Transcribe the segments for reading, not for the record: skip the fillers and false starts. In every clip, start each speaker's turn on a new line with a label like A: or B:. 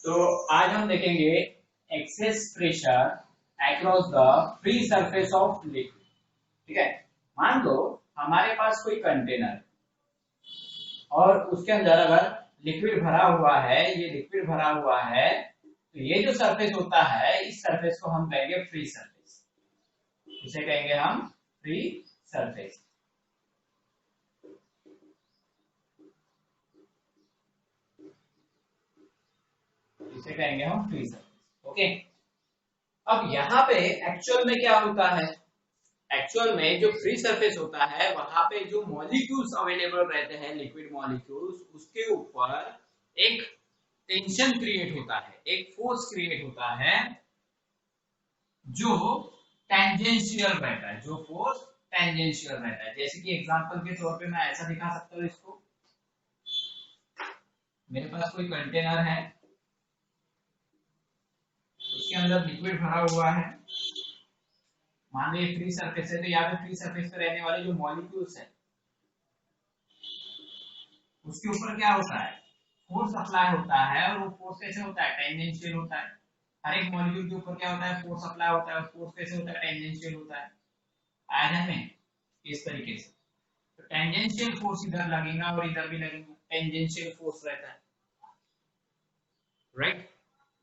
A: तो आज हम देखेंगे excess pressure across the free surface of liquid. ठीक है, मान लो हमारे पास कोई कंटेनर और उसके अंदर अगर लिक्विड भरा हुआ है, ये लिक्विड भरा हुआ है, तो ये जो सरफेस होता है इस सरफेस को हम कहेंगे फ्री सरफेस। इसे कहेंगे हम फ्री सरफेस। इसे कहेंगे हम फ्री सरफेस। ओके, अब यहाँ पे एक्चुअल में क्या होता है? एक्चुअल में जो फ्री सरफेस होता है वहां पे जो मॉलिक्यूल्स अवेलेबल रहते हैं, लिक्विड मॉलिक्यूल्स, उसके ऊपर एक टेंशन क्रिएट होता है, एक फोर्स क्रिएट होता है जो टेंजेंशियल रहता है, जो फोर्स टेंजेंशियल रहता है। जैसे कि एग्जांपल के तौर पे मैं ऐसा दिखा सकता हूँ इसको। मेरे पास कोई कंटेनर है, उसके अंदर लिक्विड भरा हुआ है, मान लीजिए फ्री सरफेस है, तो यहाँ पे फ्री सरफेस पे रहने वाले जो मॉलिक्यूल्स है उसके ऊपर क्या होता है? फोर्स अप्लाई होता है। और वो फोर्स कैसे होता है? टेंजेंशियल होता है। हर एक मॉलिक्यूल के ऊपर क्या होता है? फोर्स अप्लाई होता है। फोर्स कैसे होता है? टेंजेंशियल होता है। आयरन में इस तरीके से तो टेंजेंशियल फोर्स इधर लगेगा और इधर भी लगेगा, टेंजेंशियल फोर्स रहता है, राइट?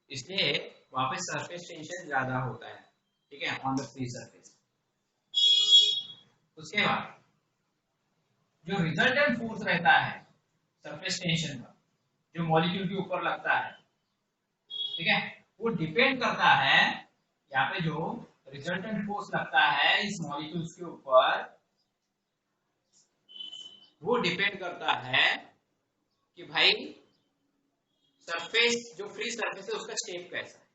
A: इसलिए वहां पे सरफेस टेंशन ज्यादा होता है, ठीक है, ऑन द फ्री सरफेस। उसके बाद जो रिजल्टेंट फोर्स रहता है सरफेस टेंशन का, जो मॉलिक्यूल के ऊपर लगता है, ठीक है, वो डिपेंड करता है, यहाँ पे जो रिजल्टेंट फोर्स लगता है इस मॉलिक्यूल्स के ऊपर, वो डिपेंड करता है कि भाई सरफेस, जो फ्री सरफेस है उसका शेप कैसा है,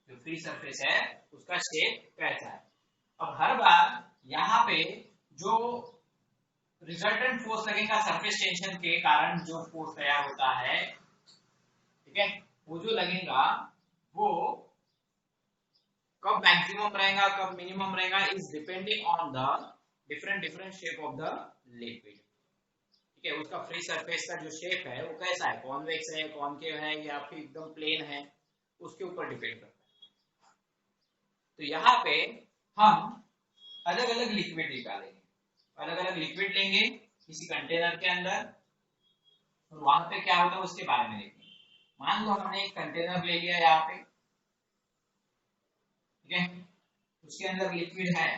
A: जो फ्री सरफेस है उसका शेप कैसा है। अब हर बार यहाँ पे जो रिजल्टेंट फोर्स लगेगा सरफेस टेंशन के कारण, जो फोर्स तैयार होता है, ठीक है, वो जो लगेगा वो कब मैक्सिमम रहेगा, कब मिनिमम रहेगा, is depending on the different shape of the liquid. ठीक है, उसका फ्री सरफेस का जो शेप है वो कैसा है, कॉन्वेक्स है, कॉनकेव है, या फिर एकदम प्लेन है, उसके ऊपर डिपेंड करता है। तो यहाँ पे हम अलग अलग लिक्विड निकालेंगे, अलग अलग लिक्विड लेंगे किसी कंटेनर के अंदर, और वहां पे क्या होता है उसके बारे में देखेंगे। मान लो हमने एक कंटेनर ले लिया यहाँ पे, ठीक है, उसके अंदर लिक्विड है,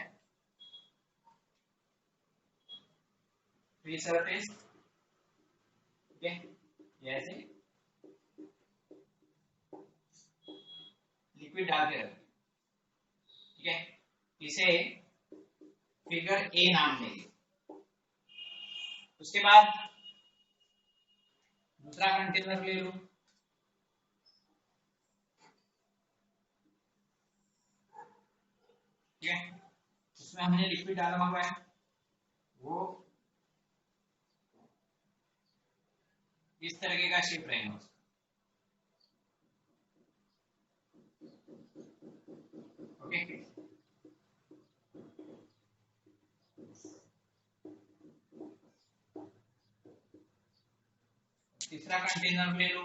A: फ्री सरफेस, ठीक है, जैसे लिक्विड डाल के रखें, ठीक है, इसे फिगर ए नाम देंगे। उसके बाद दूसरा कंटेनर ले लो, ठीक है, उसमें हमने लिक्विड डाला हुआ है, वो इस तरीके का शेप रहेगा उसका। ओके, तीसरा कंटेनर ले लो,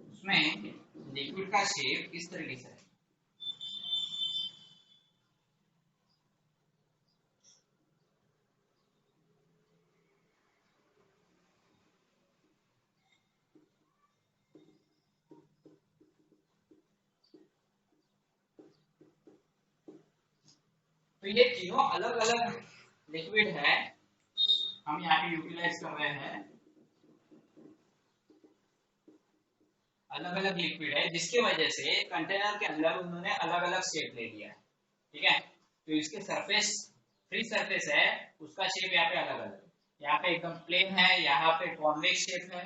A: उसमें लिक्विड का शेप इस तरीके से है। तो ये तीनों अलग अलग लिक्विड है, हम यहाँ पे यूटिलाइज कर रहे हैं। अलग अलग लिक्विड है जिसकी वजह से कंटेनर के अंदर उन्होंने अलग अलग शेप ले लिया है, ठीक है। तो इसके सरफेस, फ्री सरफेस है, उसका शेप यहाँ पे अलग अलग है। यहाँ पे एकदम प्लेन है, यहाँ पे कॉन्वेक्स शेप है,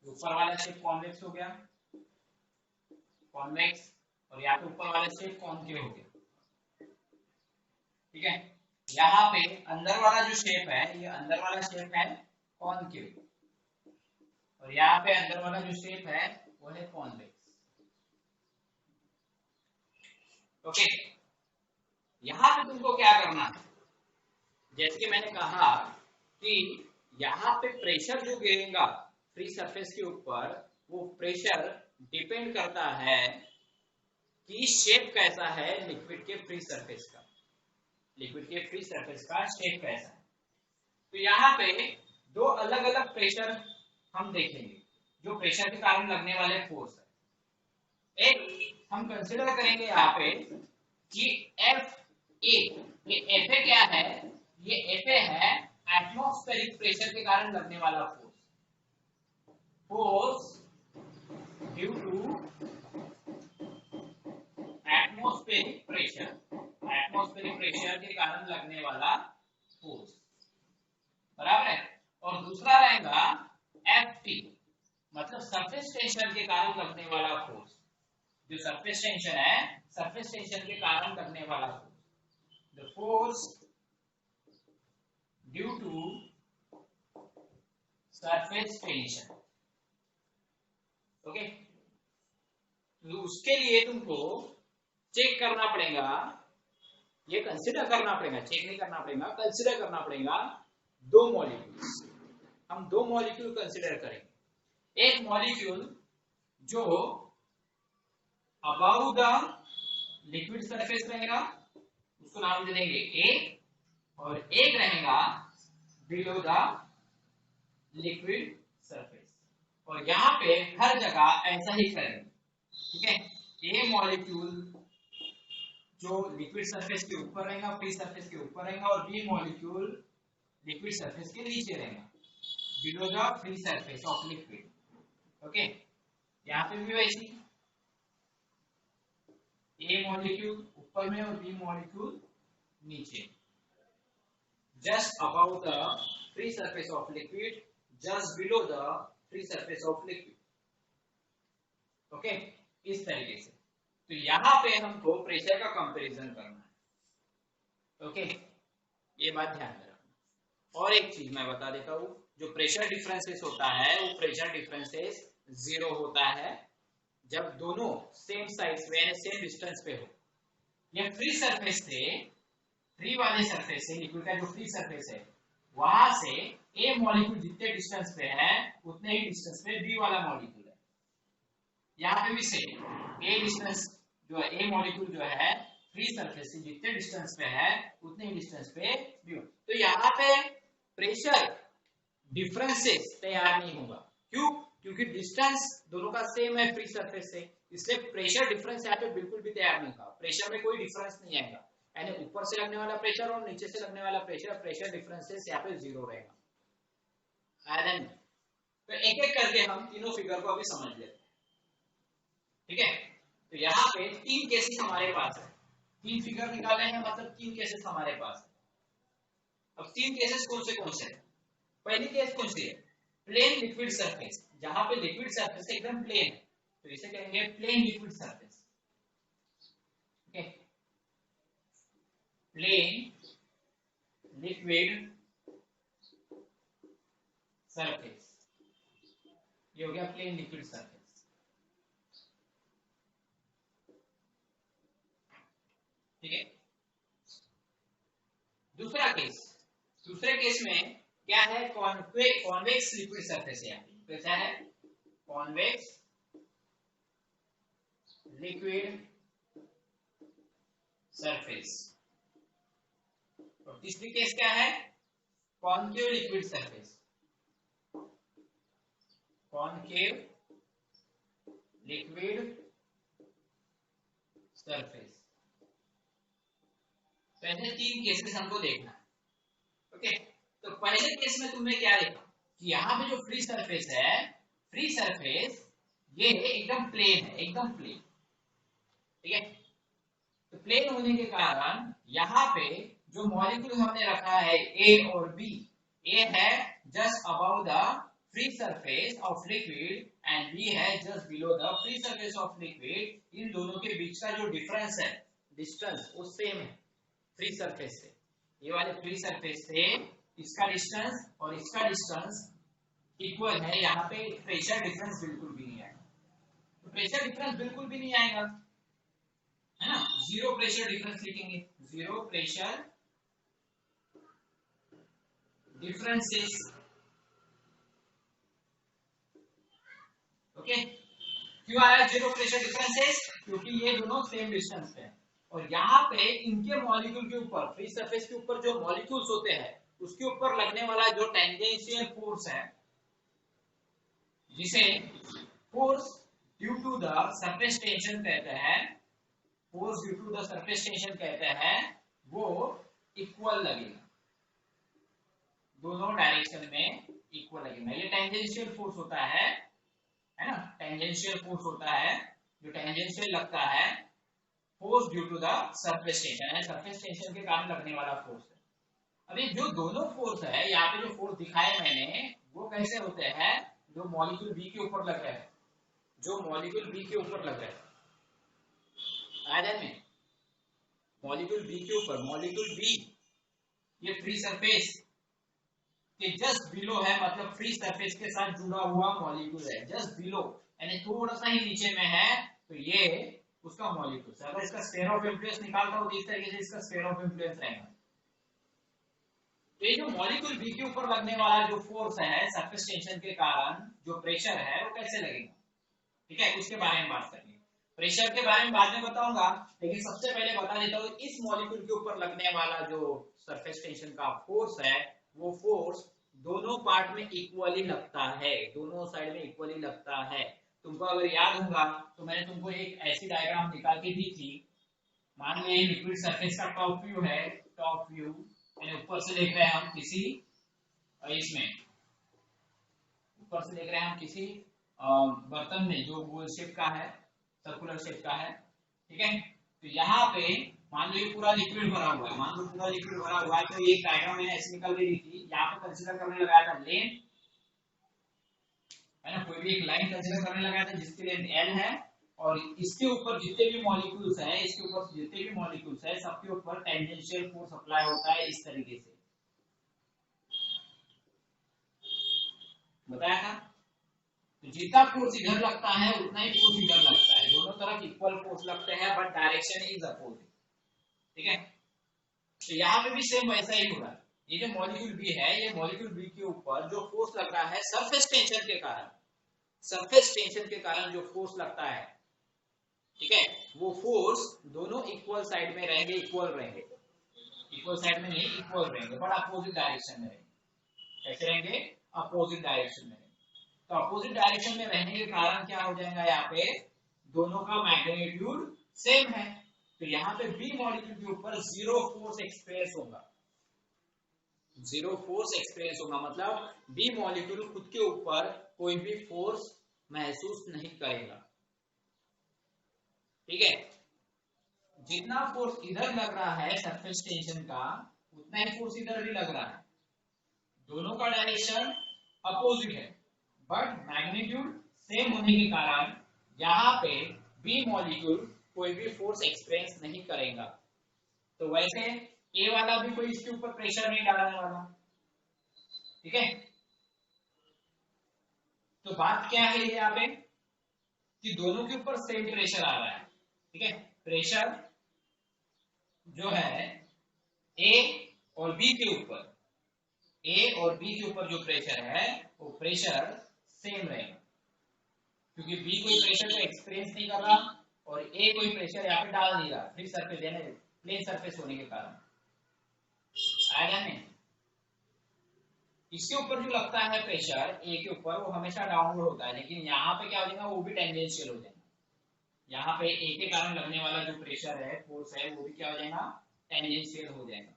A: ऊपर वाला शेप कॉन्वेक्स हो गया, कॉन्वेक्स, और यहाँ पे ऊपर वाला शेप कॉनकेव हो गया, ठीक है। यहाँ पे अंदर वाला जो शेप है, ये अंदर वाला शेप है कॉनकेव, और यहाँ पे अंदर वाला जो शेप है वो है कॉन्वेक्स। ओके, यहाँ पे तुमको क्या करना है, जैसे कि मैंने कहा कि यहाँ पे प्रेशर जो गिरेगा फ्री सरफेस के ऊपर, वो प्रेशर डिपेंड करता है कि शेप कैसा है लिक्विड के फ्री सरफेस का, लिक्विड के फ्री सरफेस का शेप कैसा है। तो यहाँ पे दो अलग अलग प्रेशर हम देखेंगे जो प्रेशर के कारण लगने वाले फोर्स है। एक हम कंसिडर करेंगे यहाँ पे कि एफ ए, ये एफ ए क्या है, ये एफ ए है एटमॉस्फेरिक प्रेशर के कारण लगने वाला force, force due to atmospheric pressure, atmospheric pressure के कारण लगने वाला फोर्स, बराबर है। और दूसरा रहेगा एफ टी, मतलब सरफेस टेंशन के कारण लगने वाला फोर्स, जो सरफेस टेंशन है, सरफेस टेंशन के कारण लगने वाला force, the force due to surface tension. Okay, तो उसके लिए तुमको चेक करना पड़ेगा, ये कंसीडर करना पड़ेगा, चेक नहीं करना पड़ेगा, कंसीडर करना पड़ेगा दो मॉलिक्यूल्स। हम दो मॉलिक्यूल कंसीडर करेंगे। एक मॉलिक्यूल जो अबाउ द लिक्विड सरफेस रहेगा, उसको नाम दे देंगे ए, और एक रहेगा बिलो द लिक्विड सरफेस। और यहाँ पे हर जगह ऐसा ही करेंगे, ठीक है। ए मॉलिक्यूल जो लिक्विड सरफेस के ऊपर रहेगा, फ्री सरफेस के ऊपर रहेगा, और बी मॉलिक्यूल लिक्विड सरफेस के नीचे रहेगा, below the free surface of liquid. Okay, यहाँ पे भी वैसी, ए मॉलिक्यूल ऊपर में और बी मॉलिक्यूल नीचे, just about the free surface of liquid, just below the free surface of liquid. Okay, इस तरीके से। तो यहाँ पे हमको प्रेशर का कंपैरिजन करना है। ओके, ये बात ध्यान में रखना। और एक चीज मैं बता देता हूँ, जो प्रेशर डिफरेंसेस होता है वो प्रेशर डिफरेंसेस 0 होता है जब दोनों सेम साइड्स यानी सेम डिस्टेंस पे हो। ये फ्री सरफेस से, फ्री वाले सरफेस से, लिक्विड का जो फ्री सरफेस है वहां से ए मॉलिक्यूल जितने डिस्टेंस पे है उतने ही डिस्टेंस पे बी वाला मॉलिक्यूल है। यहाँ पे भी सेम, ए डिस्टेंस जो है, ए मॉलिक्यूल जो है फ्री सरफेस से जितने डिस्टेंस पे है उतने ही डिस्टेंस पे बी। तो यहाँ पे प्रेशर डिफरेंसेस तैयार नहीं होगा। क्यों? क्योंकि डिस्टेंस दोनों का सेम है फ्री सरफेस से, इसलिए प्रेशर डिफरेंस यहाँ पे बिल्कुल भी तैयार नहीं होगा। प्रेशर में कोई डिफरेंस नहीं आएगा, यानी ऊपर से लगने वाला प्रेशर और नीचे से लगने वाला प्रेशर, प्रेशर डिफरेंसेस यहाँ पे 0 रहेगा। तो एक एक करके हम तीनों फिगर को अभी समझ लेते हैं, ठीक है। तो यहाँ पे 3 केसेस हमारे पास है, 3 फिगर निकाले हैं, मतलब 3 केसेस हमारे पास है। अब 3 केसेस कौन से हैं? पहली केस कौन सी है? प्लेन लिक्विड सरफेस, जहां पे लिक्विड सरफेस एकदम प्लेन है, तो इसे कहेंगे plane liquid surface. Okay, plane liquid surface, ये हो गया प्लेन लिक्विड सरफेस, ठीक है। दूसरा केस, दूसरे केस में क्या है? कॉन्वेक्स लिक्विड सरफेस है। कैसा है? Convex liquid surface. और तीसरी केस क्या है? Concave liquid surface, concave liquid surface. तो ऐसे 3 केसेस हमको देखना है। ओके, तो पहले केस में तुमने क्या देखा कि यहाँ पे जो फ्री सरफेस है, फ्री सरफेस ये एकदम प्लेन है, एकदम प्लेन, ठीक है। तो प्लेन होने के कारण यहाँ पे जो मॉलिक्यूल हमने रखा है ए और बी, ए है just about the free surface of liquid and B है just below the free surface of liquid. इन दोनों के बीच का जो डिफरेंस है, डिस्टेंस, वो सेम है फ्री सरफेस से। ये वाले फ्री सरफेस से इसका डिस्टेंस और इसका डिस्टेंस इक्वल है। यहाँ पे प्रेशर डिफरेंस बिल्कुल भी नहीं आएगा। तो प्रेशर डिफरेंस बिल्कुल भी नहीं आएगा, है ना। 0 प्रेशर डिफरेंस लिखेंगे, 0 प्रेशर डिफरेंसेस ओके, क्यों आया जीरो प्रेशर डिफरेंसेस? क्योंकि ये दोनों सेम डिस्टेंस पे हैं और यहाँ पे इनके मॉलिक्यूल के ऊपर, फ्री सरफेस के ऊपर जो मॉलिक्यूल्स होते हैं उसके ऊपर लगने वाला जो टेंजेंशियल फोर्स है, जिसे force due to the surface tension कहते हैं, force due to the surface tension कहते हैं, वो इक्वल लगेगा, दोनों डायरेक्शन में इक्वल लगेगा। ये टेंजेंशियल फोर्स होता है ना, टेंजेंशियल फोर्स होता है, जो टेंजेंशियल लगता है, force due to the surface tension है, सरफेस टेंशन के कारण लगने वाला फोर्स है। अभी जो दोनों फोर्स है, यहाँ पे जो फोर्स दिखाए मैंने, वो कैसे होते हैं? जो मॉलिक्यूल बी के ऊपर लग रहा है, जो मॉलिक्यूल बी के ऊपर लग रहा है, आया में मॉलिक्यूल बी के ऊपर, मॉलिक्यूल बी ये फ्री सरफेस के जस्ट बिलो है, मतलब फ्री सरफेस के साथ जुड़ा हुआ मॉलिक्यूल है, जस्ट बिलो, यानी थोड़ा सा ही नीचे में है, तो ये उसका मॉलिक्यूल है। अगर इसका स्फीयर ऑफ इन्फ्लुएंस निकालता हूं तो इस तरीके से इसका स्फीयर ऑफ इन्फ्लुएंस रहेगा। तो ये जो मॉलिक्यूल बी के ऊपर लगने वाला जो फोर्स है सरफेस टेंशन के कारण, जो प्रेशर है, वो कैसे लगेगा, ठीक है, उसके बारे में बात करेंगे। प्रेशर के बारे में बाद में बताऊंगा, लेकिन सबसे पहले बता देता हूं, इस मॉलिक्यूल के ऊपर लगने वाला जो सरफेस टेंशन का फोर्स है, वो फोर्स दोनों पार्ट में इक्वली लगता है, दोनों साइड में इक्वली लगता है। तुमको अगर याद होगा तो मैंने तुमको एक ऐसी डायग्राम निकाल के दी थी, मान लो ये लिक्विड सरफेस का टॉप व्यू है, टॉप व्यू यानी ऊपर से देख रहे हैं हम किसी, इसमें ऊपर से देख रहे हैं हम किसी बर्तन में जो गोल शेप का है, सर्कुलर शेप का है, ठीक है। तो यहाँ पे मान लो ये पूरा लिक्विड भरा हुआ है, मान लो पूरा लिक्विड भरा हुआ है, तो ये डायग्राम मैंने ऐसे निकल के दी थी, यहाँ पे कंसीडर करने लगाया था लेंथ, है ना, कोई भी एक लाइन कंसीडर करने लगाया था जिसकी लेंथ l है, और इसके ऊपर जितने भी मॉलिक्यूल्स हैं, इसके ऊपर जितने भी मॉलिक्यूल्स हैं, सबके ऊपर टेंजेंशियल फोर्स अप्लाई होता है इस तरीके से, बताया था। तो जितना फोर्स इधर लगता है उतना ही फोर्स इधर लगता है, दोनों तरफ इक्वल फोर्स लगते हैं, बट डायरेक्शन इज अपोजिट, ठीक है। तो यहाँ पे भी सेम वैसा ही हो रहा है, ये जो मॉलिक्यूल बी है, ये मॉलिक्यूल बी के ऊपर जो फोर्स लग रहा है सरफेस टेंशन के कारण, सरफेस टेंशन के कारण जो फोर्स लगता है, ठीक है, वो फोर्स दोनों इक्वल साइड में रहेंगे, इक्वल रहेंगे, इक्वल साइड में नहीं, इक्वल रहेंगे, बट अपोजिट डायरेक्शन में रहेंगे। कैसे रहेंगे? अपोजिट डायरेक्शन में। तो अपोजिट डायरेक्शन में रहने के कारण क्या हो जाएगा, यहाँ पे दोनों का मैग्नीट्यूड सेम है, तो यहाँ पे बी मॉलिक्यूल के ऊपर जीरो फोर्स एक्सप्रेस होगा, जीरो फोर्स एक्सपीरियंस होगा, मतलब बी मॉलिक्यूल खुद के ऊपर कोई भी फोर्स महसूस नहीं करेगा, ठीक है। जितना फोर्स इधर लग रहा है सरफेस टेंशन का, उतना ही फोर्स इधर भी लग रहा है, दोनों का डायरेक्शन अपोजिट है, बट मैग्नीट्यूड सेम होने के कारण यहाँ पे बी मॉलिक्यूल कोई भी फोर्स एक्सपीरियंस नहीं करेगा। तो वैसे ए वाला भी कोई इसके ऊपर प्रेशर नहीं डालने वाला, ठीक है। तो बात क्या है यहाँ पे कि दोनों के ऊपर सेम प्रेशर आ रहा है, ठीक है। प्रेशर जो है ए और बी के ऊपर, ए और बी के ऊपर जो प्रेशर है वो प्रेशर सेम रहेगा, क्योंकि बी कोई प्रेशर को एक्सपीरियंस नहीं कर रहा और ए कोई प्रेशर यहाँ पे डाल नहीं रहा, फ्री सरफेस यानी प्लेन सरफेस होने के कारण, आया नहीं। इसके ऊपर जो लगता है प्रेशर ए के ऊपर, वो हमेशा डाउनवर्ड होता है, लेकिन यहाँ पे क्या हो जाएगा, वो भी टेंजेंशियल हो जाएगा, यहाँ पे ए के कारण लगने वाला जो प्रेशर है, फोर्स है, वो भी क्या हो जाएगा, टेंजेंशियल हो जाएगा।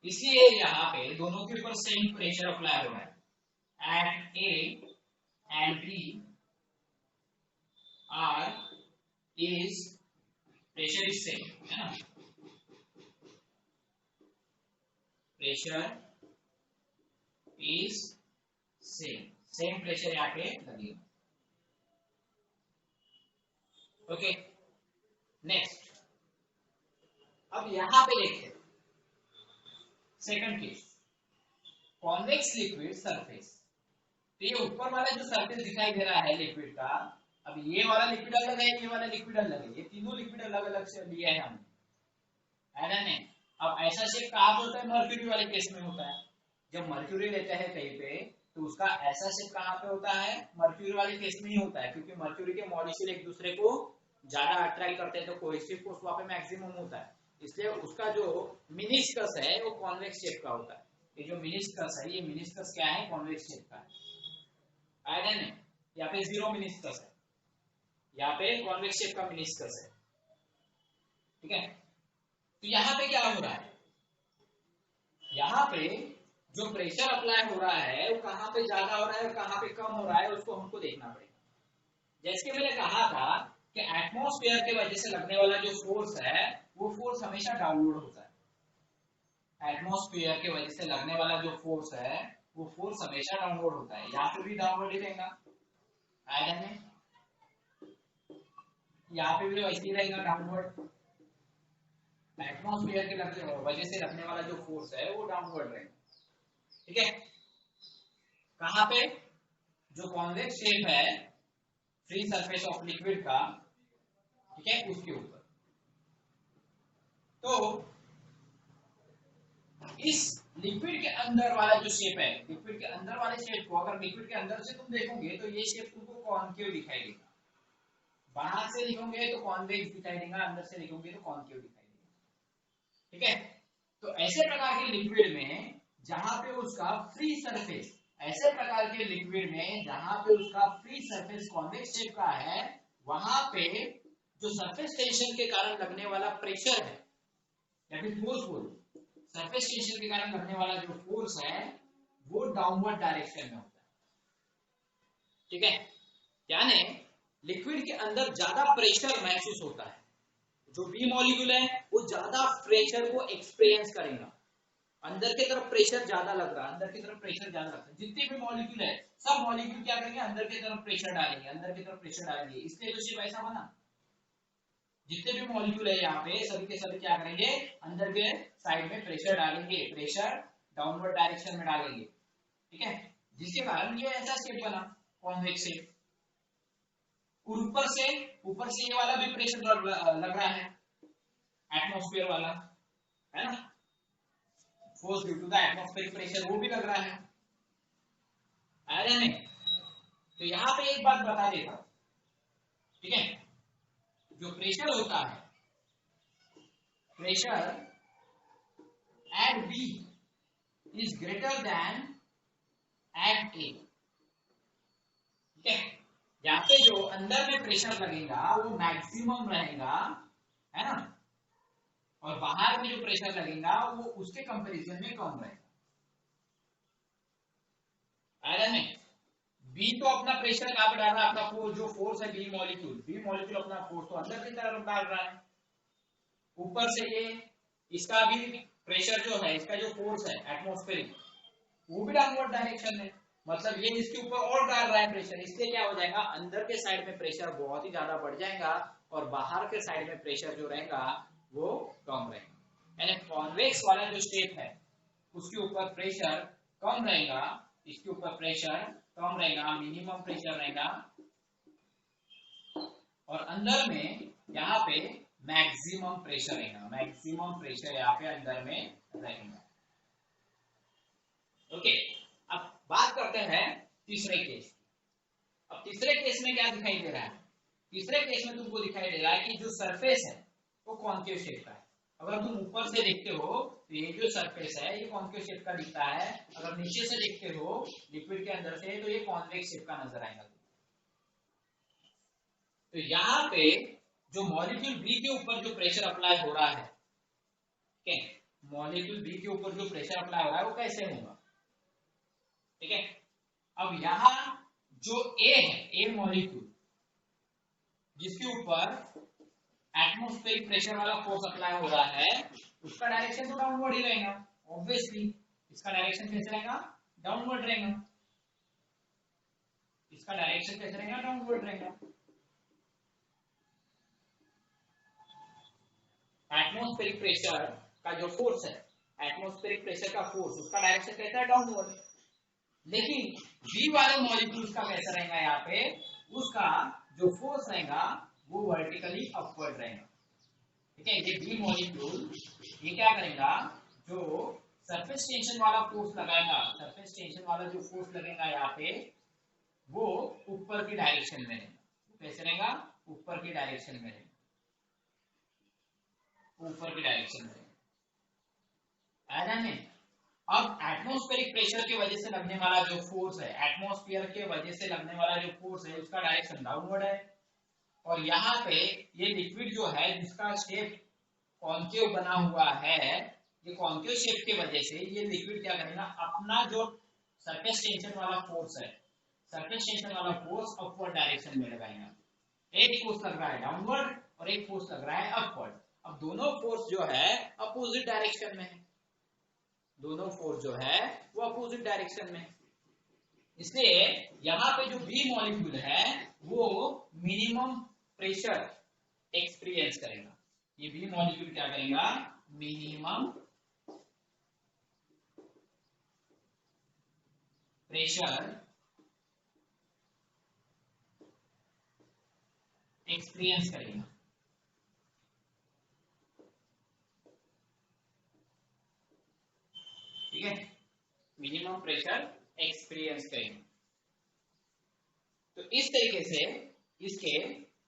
A: इसलिए यहाँ पे दोनों के ऊपर सेम प्रेशर अप्लाई हो रहा है, at A and B R is pressure is same, है ना, pressure is same, same pressure यहाँ पे लगेगा, ओके। नेक्स्ट, अब यहाँ पे देखिए second case, convex liquid surface. तो ये ऊपर वाला जो सरफेस दिखाई दे रहा है लिक्विड का, अब ये वाला लिक्विड अलग है, ये वाला लिक्विड अलग है, ये तीनों लिक्विड अलग अलग से लिए है हमने, है ना नहीं। अब ऐसा शेप कहाँ होता है, मर्क्यूरी वाले केस में होता है, जब मर्क्यूरी लेते हैं कहीं पे तो उसका ऐसा शेप कहाँ पे होता है, मर्क्यूरी वाले केस में ही होता है, क्योंकि मर्क्यूरी के मॉलिक्यूल एक दूसरे को ज्यादा अट्रैक्ट करते हैं, तो कोहेसिव फोर्स वहां पे मैक्सिमम होता है, इसलिए उसका जो मिनिस्कस है वो कॉन्वेक्स शेप का होता है। ये जो मिनिस्कस है, ये मिनिस्कस क्या है, कॉन्वेक्स शेप का है। आया नहीं, यहाँ पे जीरो मिनिस्कस है, यहाँ पे कॉन्वेक्स शेप का मिनिस्कस है, ठीक है। तो यहाँ पे क्या हो रहा है, यहाँ पे जो प्रेशर अप्लाई हो रहा है वो कहाँ पे ज्यादा हो रहा है और कहाँ पे कम हो रहा है, उसको हमको देखना पड़ेगा। जैसे कि मैंने कहा था कि एटमॉस्फेयर के वजह से लगने वाला जो फोर्स है वो फोर्स हमेशा डाउनवर्ड होता है। एटमॉस्फेयर के वजह से लगने वाला जो फोर्स है वो फोर्स हमेशा डाउनवर्ड होता है, यहाँ पे भी डाउनवर्ड ही रहेगा, आएगा नहीं, यहाँ पे भी वैसे ही रहेगा डाउनवर्ड। एटमॉस्फेयर के वजह से लगने वाला जो फोर्स है वो डाउनवर्ड रहेगा, ठीक है। कहाँ पे, जो कॉन्वेक्स शेप है फ्री सरफेस ऑफ लिक्विड का, ठीक है, उसके ऊपर। तो इस लिक्विड के अंदर वाला जो शेप है, लिक्विड के अंदर वाले शेप को अगर लिक्विड के अंदर से तुम देखोगे तो ये शेप तुमको कॉन्केव दिखाई देगा, बाहर से लिखोगे तो कॉन्वेक्स दिखाई देगा, अंदर से लिखोगे तो कॉन्केव दिखाई देगा, ठीक है। तो ऐसे प्रकार के लिक्विड में जहां पे उसका फ्री सरफेस, ऐसे प्रकार के लिक्विड में जहां पे उसका फ्री सरफेस कॉन्वेक्स शेप का है, वहां पे जो सरफेस टेंशन के कारण लगने वाला प्रेशर है, या फिर फोर्स बोलो, सरफेस टेंशन के कारण लगने वाला जो फोर्स है वो डाउनवर्ड डायरेक्शन में होता है, ठीक है। यानी लिक्विड के अंदर ज्यादा प्रेशर महसूस होता है, जो बी मॉलिक्यूल है वो ज्यादा प्रेशर को एक्सपीरियंस करेगा, अंदर की तरफ प्रेशर ज्यादा लग रहा है, अंदर की तरफ प्रेशर ज्यादा लगता है, जितने भी मॉलिक्यूल है सब मॉलिक्यूल क्या करेंगे, अंदर की तरफ प्रेशर डालेंगे, अंदर की तरफ प्रेशर डालेंगे, इसलिए तो शेप ऐसा बना। जितने भी मॉलिक्यूल है यहाँ पे सभी के सभी क्या करेंगे, अंदर के साइड में प्रेशर डालेंगे, प्रेशर डाउनवर्ड डायरेक्शन में डालेंगे, ठीक है, जिसके कारण ये ऐसा शेप बना कॉन्वेक्स शेप। ऊपर से ये वाला भी प्रेशर लग रहा है, एटमॉस्फेयर वाला, है ना, force due to the atmospheric pressure वो भी लग रहा है, आया नहीं। तो यहाँ पे एक बात बता देता हूं, ठीक है, जो प्रेशर होता है, pressure at B is greater than at A, ठीक है। यहाँ पे जो अंदर में प्रेशर लगेगा वो मैक्सिमम रहेगा, है ना, और बाहर में जो प्रेशर लगेगा वो उसके कंपैरिजन में कम रहेगा, आया नहीं। बी तो अपना प्रेशर कहां पर डाल रहा है, अपना जो फोर्स है बी मॉलिक्यूल अपना फोर्स तो अंदर की तरफ डाल रहा है, ऊपर से ये इसका भी प्रेशर जो है, इसका जो फोर्स है एटमॉस्फेरिक वो भी डाउनवर्ड डायरेक्शन में, मतलब ये इसके ऊपर और डाल रहा है प्रेशर, इसलिए क्या हो जाएगा, अंदर के साइड में प्रेशर बहुत ही ज्यादा बढ़ जाएगा और बाहर के साइड में प्रेशर जो रहेगा वो कम रहेगा। यानी कॉन्वेक्स वाला जो शेप है उसके ऊपर प्रेशर कम रहेगा, इसके ऊपर प्रेशर कम रहेगा, मिनिमम प्रेशर रहेगा, और अंदर में यहाँ पे मैक्सिमम प्रेशर रहेगा, मैक्सिमम प्रेशर यहाँ पे अंदर में रहेगा, ओके। अब बात करते हैं तीसरे केस की। अब तीसरे केस में क्या दिखाई दे रहा है, तीसरे केस में तुमको दिखाई दे रहा है कि जो सरफेस है वो कॉन्केव शेप का है। अगर तुम ऊपर से देखते हो तो ये जो सरफेस है ये कॉन्केव शेप का दिखता है, अगर नीचे से देखते हो लिक्विड के अंदर से तो ये कॉन्वेक्स शेप का नजर आएगा। तो यहाँ पे जो मॉलिक्यूल बी के ऊपर जो प्रेशर अप्लाई हो रहा है, ठीक है, मॉलिक्यूल बी के ऊपर जो प्रेशर अप्लाई हो रहा है वो कैसे होगा, ठीक है। अब यहाँ जो ए है, ए मॉलिक्यूल जिसके ऊपर एटमॉस्फेरिक प्रेशर वाला फोर्स अप्लाई हो रहा है उसका डायरेक्शन तो डाउनवर्ड ही रहेगा, ऑब्वियसली इसका डायरेक्शन कैसे रहेगा, डाउनवर्ड रहेगा, इसका डायरेक्शन कैसे रहेगा, डाउनवर्ड रहेगा। एटमॉस्फेरिक प्रेशर का जो फोर्स है, एटमॉस्फेरिक प्रेशर का फोर्स उसका डायरेक्शन कैसा है, डाउनवर्ड, लेकिन बी वाले मॉलिक्यूल्स का कैसा रहेगा, यहाँ पे उसका जो फोर्स रहेगा वो वर्टिकली अपवर्ड रहेगा, ठीक है। ये बी मॉलिक्यूल ये क्या करेगा, जो सरफेस टेंशन वाला फोर्स लगाएगा, सरफेस टेंशन वाला जो फोर्स लगेगा यहाँ पे वो ऊपर की डायरेक्शन में रहेगा। कैसे रहेगा? ऊपर की डायरेक्शन में रहेगा, ऊपर की डायरेक्शन में आया नहीं। अब एटमॉस्फेरिक प्रेशर की वजह से लगने वाला जो फोर्स है, एटमॉस्फेयर के वजह से लगने वाला जो फोर्स है उसका डायरेक्शन डाउनवर्ड है। और यहाँ पे ये लिक्विड जो है जिसका शेप कॉन्केव बना हुआ है, ये कॉन्केव शेप की वजह से ये लिक्विड क्या करेगा, अपना जो सरफेस टेंशन वाला फोर्स है, सरफेस टेंशन वाला फोर्स अपवर्ड डायरेक्शन में लगाएगा। एक फोर्स लग रहा है डाउनवर्ड और एक फोर्स लग रहा है अपवर्ड। अब दोनों फोर्स जो है अपोजिट डायरेक्शन में है, दोनों फोर्स जो है वो अपोजिट डायरेक्शन में, इसलिए यहाँ पे जो बी मॉलिक्यूल है वो मिनिमम प्रेशर एक्सपीरियंस करेगा। ये बी मॉलिक्यूल क्या करेगा? मिनिमम प्रेशर एक्सपीरियंस करेगा। ठीक है, मिनिमम प्रेशर एक्सपीरियंस करेगा। तो इस तरीके से इसके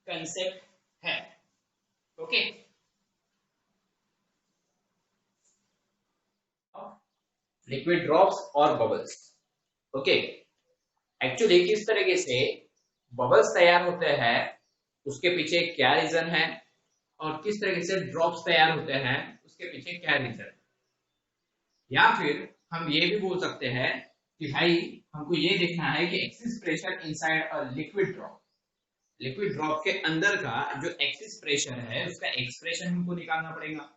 A: कंसेप्ट है। ओके, लिक्विड ड्रॉप्स और बबल्स। ओके, एक्चुअली किस तरीके से बबल्स तैयार होते हैं उसके पीछे क्या रीजन है, और किस तरीके से ड्रॉप्स तैयार होते हैं उसके पीछे क्या रीजन है। या फिर हम ये भी बोल सकते हैं कि भाई हमको ये देखना है कि axis pressure inside a liquid drop, liquid drop के अंदर का जो एक्सिस प्रेशर है उसका एक्सप्रेशन हमको निकालना पड़ेगा,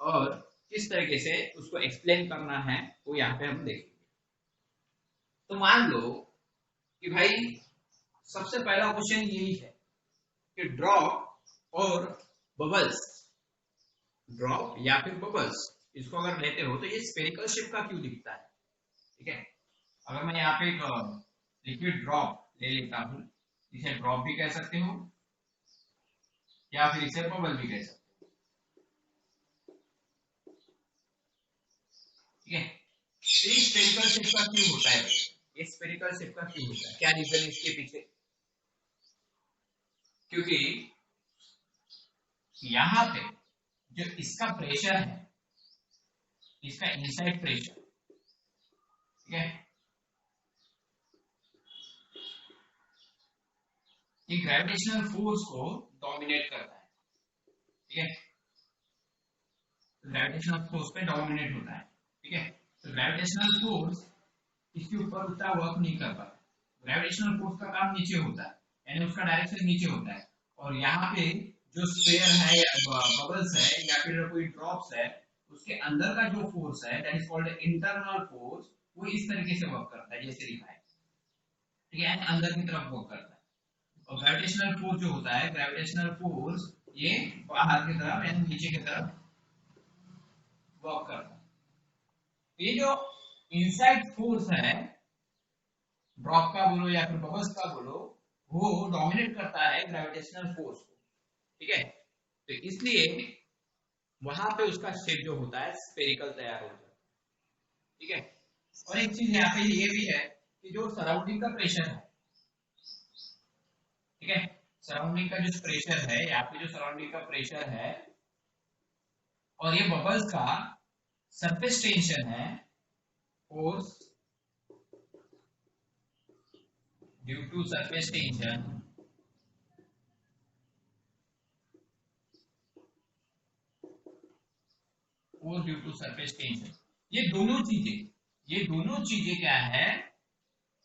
A: और किस तरीके से उसको एक्सप्लेन करना है वो यहाँ पे हम देखेंगे। तो मान लो कि भाई सबसे पहला क्वेश्चन यही है कि ड्रॉप और बबल्स, ड्रॉप या फिर बबल्स, इसको अगर लेते हो तो ये स्फेरिकल शेप का क्यों दिखता है। ठीक है, अगर मैं यहाँ पे एक लिक्विड ड्रॉप ले लेता हूं, इसे ड्रॉप भी कह सकते हो या फिर इसे बबल भी कह सकते हो। ठीक है, ये स्फेरिकल शेप का क्यों होता है, ये स्फेरिकल शेप का क्यों होता है, क्या रीजन इसके पीछे? क्योंकि यहाँ पे जो इसका प्रेशर है, इसका इनसाइड प्रेशर, ठीक है, ये ग्रेविटेशनल फोर्स को डोमिनेट करता है। ठीक है, ग्रेविटेशनल फोर्स पे डोमिनेट होता है। ठीक है, तो ग्रेविटेशनल फोर्स इसके ऊपर उतना वर्क नहीं कर पाता। ग्रेविटेशनल फोर्स का काम नीचे होता है, यानी उसका डायरेक्शन नीचे होता है, और यहाँ पे जो स्फीयर है या बबल्स है या फिर कोई ड्रॉप्स है उसके अंदर का जो फोर्स है that is called internal force, वो इस तरीके से वर्क करता है जैसे लिखा है। ठीक है, अंदर की तरफ वर्क करता है। और ग्रेविटेशनल फोर्स जो होता है, ग्रेविटेशनल फोर्स ये बाहर की तरफ यानी नीचे की तरफ वर्क करता है। ये जो इनसाइड फोर्स है, ड्रॉप का बोलो या फिर बबल्स का बोलो, वो डोमिनेट करता है ग्रेविटेशनल फोर्स को। ठीक है, तो इसलिए वहां पे उसका शेप जो होता है स्फेरिकल तैयार हो जाता है। ठीक है, और एक चीज यहाँ पे ये भी है कि जो सराउंडिंग का प्रेशर है, ठीक है, सराउंडिंग का जो प्रेशर है, यहाँ पे जो सराउंडिंग का प्रेशर है और ये बबल्स का सरफेस टेंशन है, force due to surface tension, force due to surface tension, ये दोनों चीजें क्या है,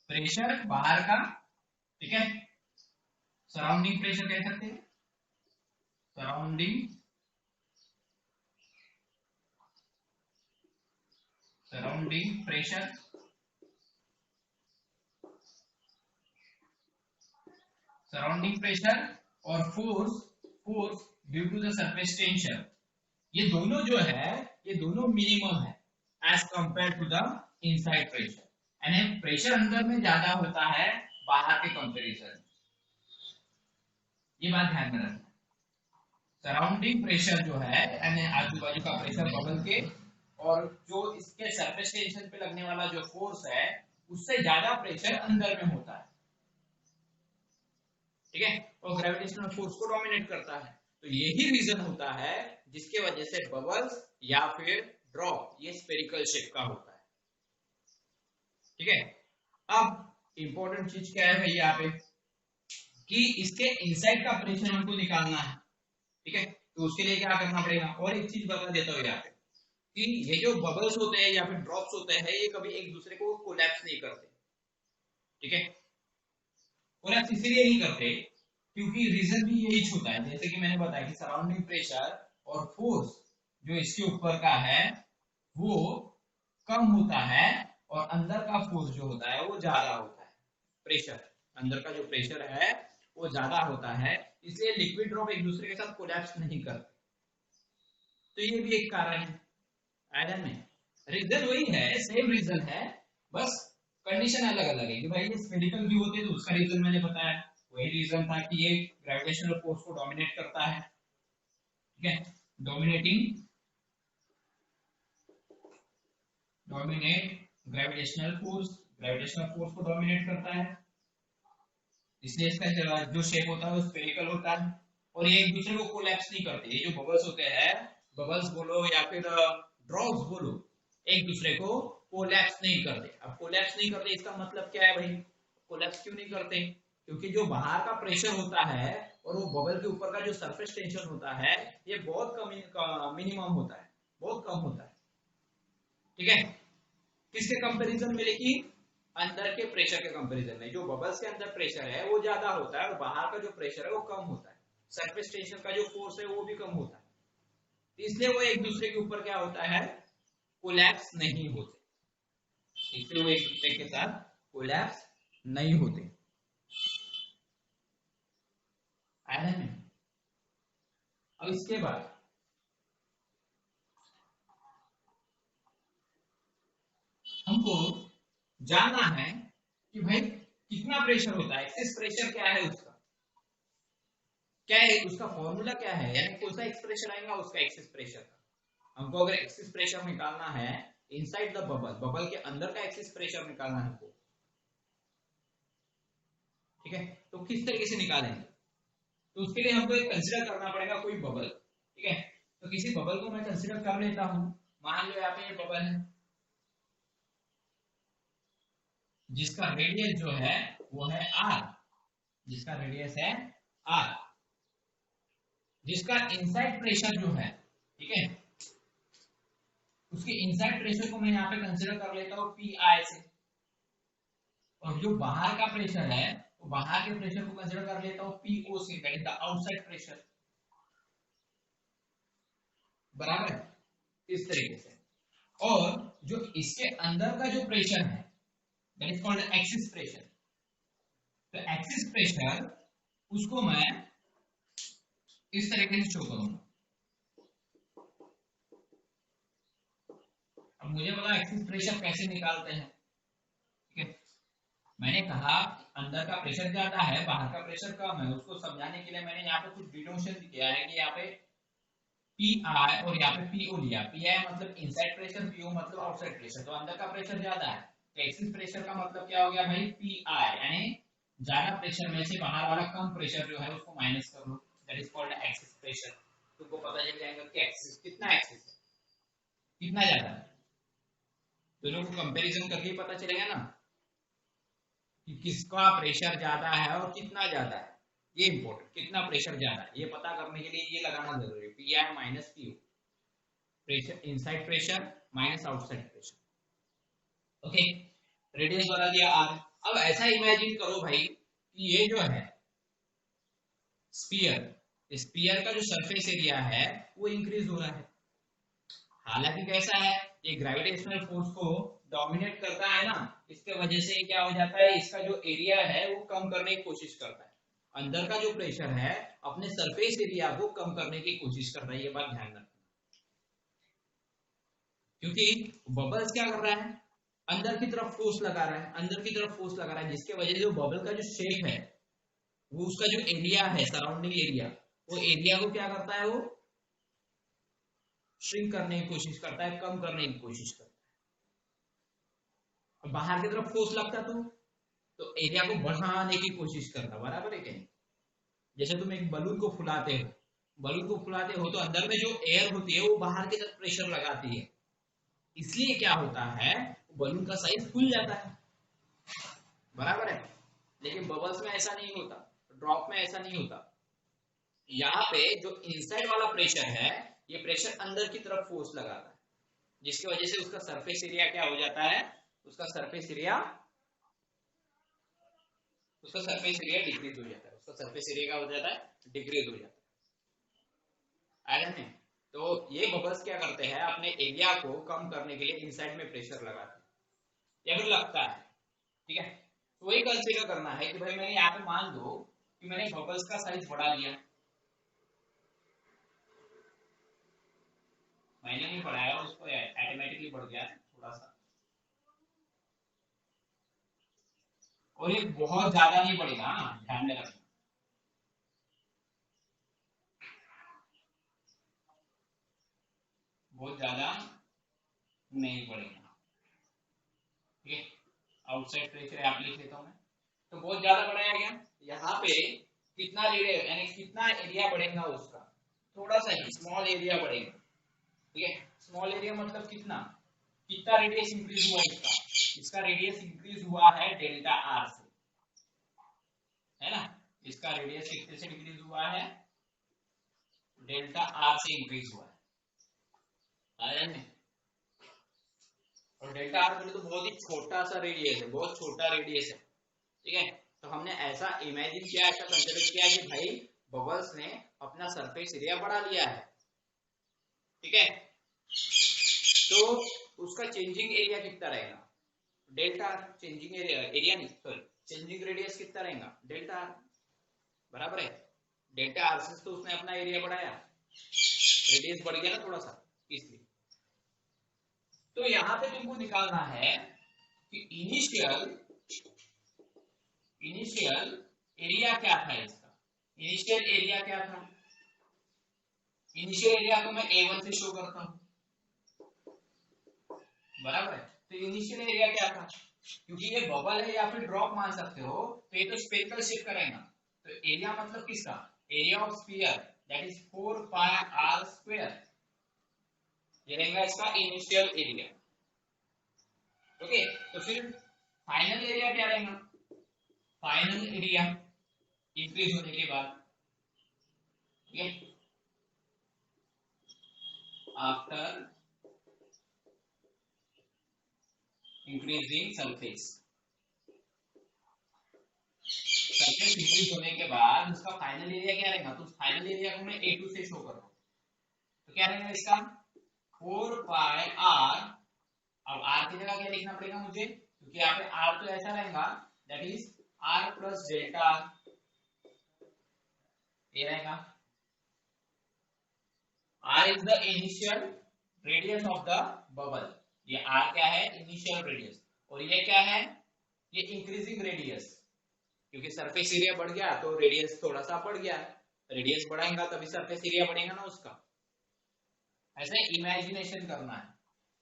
A: प्रेशर बाहर का, ठीक है, सराउंडिंग प्रेशर कह सकते हैं, सराउंडिंग प्रेशर, सराउंडिंग प्रेशर और force due to the surface tension, ये दोनों जो है ये दोनों मिनिमम है as compared to the inside pressure, यानी प्रेशर अंदर में ज्यादा होता है बाहर के कंपैरिजन। ये बात ध्यान में रखना। सराउंडिंग प्रेशर जो है यानी आजू बाजू का प्रेशर बबल के और जो इसके सरफेस टेंशन पे लगने वाला जो फोर्स है उससे ज्यादा प्रेशर अंदर में होता है, ठीक है, और ग्रेविटेशनल फोर्स को डोमिनेट करता है। तो यही रीजन होता है जिसके वजह से बबल्स या फिर ड्रॉप ये स्फेरिकल शेप का होता है, ठीक है। अब इंपॉर्टेंट चीज क्या है भाई यहाँ पे कि इसके इनसाइड का प्रेशर हमको निकालना है, ठीक है। तो उसके लिए क्या करना पड़ेगा, और एक चीज बता देता हूँ यहाँ पे कि ये जो बबल्स होते हैं या फिर ड्रॉप्स होते हैं ये कभी एक दूसरे को कोलैप्स नहीं करते, ठीक है। कोलैप्स इसीलिए नहीं करते क्योंकि रीजन भी यही होता है, जैसे कि मैंने बताया कि सराउंडिंग प्रेशर और फोर्स जो इसके ऊपर का है वो कम होता है और अंदर का फोर्स जो होता है वो ज्यादा होता है। प्रेशर अंदर का जो प्रेशर है वो ज्यादा होता है, इसलिए लिक्विड ड्रॉप एक दूसरे के साथ कोलैप्स नहीं करते। तो ये भी एक कारण है आयरन में। रीजन वही है, सेम रीजन है, बस कंडीशन अलग अलग है कि भाई ये स्फेरिकल भी होते तो उसका रीजन मैंने बताया, वही रीजन था कि ये ग्रेविटेशनल फोर्स को डोमिनेट करता है, ठीक है। डोमिनेट ग्रेविटेशनल फोर्स को डोमिनेट करता है, इसलिए इसका जो शेप होता है वो स्फेरिकल होता है और ये एक दूसरे को कोलैप्स नहीं करते। ये जो बबल्स होते हैं, बबल्स बोलो या फिर ड्रॉप्स बोलो, एक दूसरे को कोलैप्स नहीं करते। अब कोलैप्स नहीं करते इसका मतलब क्या है भाई, कोलैप्स क्यों नहीं करते, क्योंकि जो बाहर का प्रेशर होता है और वो बबल के ऊपर का जो सरफेस टेंशन होता है ये बहुत कम मिनिमम होता है, बहुत कम होता है, ठीक है। किसके कंपैरिजन में, लेकिन अंदर के प्रेशर के कंपैरिजन में जो बबल्स के अंदर प्रेशर है वो ज्यादा होता है और बाहर का जो प्रेशर है वो कम होता है, सरफेस टेंशन का जो फोर्स है वो भी कम होता है, इसलिए वो एक दूसरे के ऊपर क्या होता है, कोलैप्स नहीं होते, इसलिए वो एक दूसरे के साथ कोलैप्स नहीं होते आयरन में। अब इसके बाद हमको जानना है कि भाई कितना प्रेशर होता है, एक्सेस प्रेशर क्या है, उसका क्या है, उसका फॉर्मूला क्या है, यानी कौन सा एक्सप्रेशन आएगा उसका एक्सेस प्रेशर का। हमको अगर एक्सेस प्रेशर निकालना है इनसाइड द बबल, बबल के अंदर का एक्सेस प्रेशर निकालना है हमको, ठीक है। तो किस तरीके से निकालेंगे, तो उसके लिए हमको एक कंसीडर करना पड़ेगा कोई बबल, ठीक है। तो किसी बबल को मैं कंसीडर कर लेता हूं, मान लो यहाँ पे ये बबल है जिसका रेडियस जो है वो है r, जिसका रेडियस है r, जिसका इनसाइड प्रेशर जो है, ठीक है, उसके इनसाइड प्रेशर को मैं यहाँ पे कंसीडर कर लेता हूँ PI से, और जो बाहर का प्रेशर है तो बाहर के प्रेशर को कंसीडर कर लेता हूँ PO से, that is the outside pressure, बराबर, इस तरीके से। और जो इसके अंदर का जो प्रेशर है that is called excess pressure, तो एक्सिस प्रेशर उसको मैं इस तरीके से शो करूंगा। अब मुझे पता एक्सिस प्रेशर कैसे निकालते हैं, ठीक है। मैंने कहा अंदर का प्रेशर ज्यादा है बाहर का प्रेशर कम है, उसको समझाने के लिए मैंने यहाँ पे कुछ डिनोशन किया है कि यहाँ पे PI और यहाँ पे PO लिया। PI मतलब इनसाइड प्रेशर, PO मतलब आउटसाइड प्रेशर, तो अंदर का प्रेशर ज्यादा है, तो एक्सिस प्रेशर का मतलब क्या हो गया भाई PI, यानी ज्यादा प्रेशर में से बाहर वाला कम प्रेशर जो है उसको माइनस कर लो, that is called excess pressure. तुमको पता चल जाएगा कि एक्सिस कितना, एक्सिस कितना ज्यादा है, दोनों को कंपैरिजन करके पता चलेगा ना कि किसका प्रेशर ज्यादा है और कितना ज्यादा है। ये इंपॉर्टेंट, कितना प्रेशर ज्यादा है ये पता करने के लिए ये लगाना जरूरी है, PI minus PO, pressure inside pressure minus outside pressure, okay. Radius बता दिया R। अब ऐसा इमेजिन करो भाई कि ये जो है स्फीयर, स्फीयर का जो सरफेस एरिया है वो इंक्रीज हो रहा है, हालांकि कैसा है ये ग्रेविटेशनल फोर्स को डोमिनेट करता है ना, इसके वजह से क्या हो जाता है, इसका जो एरिया है वो कम करने की कोशिश करता है, अंदर का जो प्रेशर है अपने सरफेस एरिया को कम करने की कोशिश करता है, ये बात ध्यान रखना। क्योंकि बबल्स क्या कर रहा है, अंदर की तरफ फोर्स लगा रहा है, अंदर की तरफ फोर्स लगा रहा है, जिसके वजह से बबल का जो शेप है वो उसका जो एरिया है सराउंडिंग एरिया, वो एरिया को क्या करता है, वो श्रिंक करने की कोशिश करता है, कम करने की कोशिश करता है। बाहर की तरफ फोर्स लगता तो एरिया को बढ़ाने की कोशिश करता, बराबर है क्या? जैसे तुम एक बलून को फुलाते हो, बलून को फुलाते हो तो अंदर में जो एयर होती है वो बाहर की तरफ प्रेशर लगाती है, इसलिए क्या होता है, बलून का साइज फूल जाता है, बराबर है। लेकिन बबल्स में ऐसा नहीं होता, ड्रॉप में ऐसा नहीं होता। यहाँ पे जो इनसाइड वाला प्रेशर है, ये प्रेशर अंदर की तरफ फोर्स लगाता है, जिसकी वजह से उसका सरफेस एरिया क्या हो जाता है, उसका सरफेस एरिया डिक्रीज हो जाता है, उसका सरफेस एरिया क्या हो जाता है, डिक्रीज हो जाता है। आयरन में तो ये बबल्स क्या करते हैं, अपने एरिया को कम करने के लिए इनसाइड में प्रेशर लगाते हैं या फिर लगता है, ठीक है। तो वही कंसीडर करना है कि भाई मैंने यहाँ पे मान दो कि मैंने बबल्स का साइज बढ़ा लिया, मैंने नहीं बढ़ाया, उसको ऑटोमेटिकली बढ़ गया थोड़ा सा, और ये बहुत ज्यादा नहीं बढ़ेगा, ध्यान में रखना। बहुत ज्यादा नहीं बढ़ेगा, ठीक है। आउटसाइड प्रेशर आप लिख लेता हूं मैं, तो बहुत ज्यादा बढ़ाया गया, यहाँ पे कितना एरिया यानी कितना एरिया बढ़ेगा उसका, थोड़ा सा ही स्मॉल एरिया बढ़ेगा, ठीक है। स्मॉल एरिया मतलब कितना, कितना रेडियस इंक्रीज हुआ इसका, इसका रेडियस इंक्रीज हुआ है डेल्टा आर से, है ना। इसका रेडियस कितने से इंक्रीज हुआ है, डेल्टा आर से इंक्रीज हुआ है, आया नहीं। और डेल्टा आर बोले तो बहुत ही छोटा सा रेडियस है, बहुत छोटा रेडियस है, ठीक है। तो हमने ऐसा इमेजिन किया, ऐसा कंसिडर किया कि भाई बबल्स ने अपना सरफेस एरिया बढ़ा लिया है, ठीक है। तो उसका चेंजिंग एरिया कितना रहेगा, डेल्टा आर। चेंजिंग एरिया नहीं सॉरी, चेंजिंग रेडियस कितना रहेगा, डेल्टा आर, बराबर है। डेल्टा आर से तो उसने अपना एरिया बढ़ाया, रेडियस बढ़ गया ना थोड़ा सा, इसलिए। तो यहां पे तुमको निकालना है कि इनिशियल एरिया क्या था इसका, इनिशियल एरिया क्या था, इनिशियल एरिया को मैं A1 से शो करता हूं, बराबर है। तो इनिशियल एरिया क्या था, क्योंकि ये बबल है या फिर ड्रॉप मान सकते हो, तो ये तो स्फेरिकल शेप का रहेगा, तो एरिया मतलब किसका, area of sphere, that is 4 pi r square, ये रहेगा इसका इनिशियल एरिया, ओके। तो फिर फाइनल एरिया क्या रहेगा, फाइनल एरिया इंक्रीज होने के बाद, ठीक है, आफ्टर इंक्रीजिंग सरफेस इंक्रीज होने के बाद उसका फाइनल एरिया क्या रहेगा, तो फाइनल एरिया को मैं A2 से शो कर रहा हूं, तो क्या रहेगा इसका 4 पाई r, अब r की जगह क्या लिखना पड़ेगा मुझे, क्योंकि यहाँ पे r तो ऐसा रहेगा, that is r plus delta, ये रहेगा r is the initial radius of the bubble, ये r क्या है, इनिशियल रेडियस, और ये क्या है, ये इंक्रीजिंग रेडियस, क्योंकि सरफेस एरिया बढ़ गया तो रेडियस थोड़ा सा बढ़ गया, रेडियस बढ़ाएगा तभी सरफेस एरिया बढ़ेगा ना उसका। ऐसा इमेजिनेशन करना है,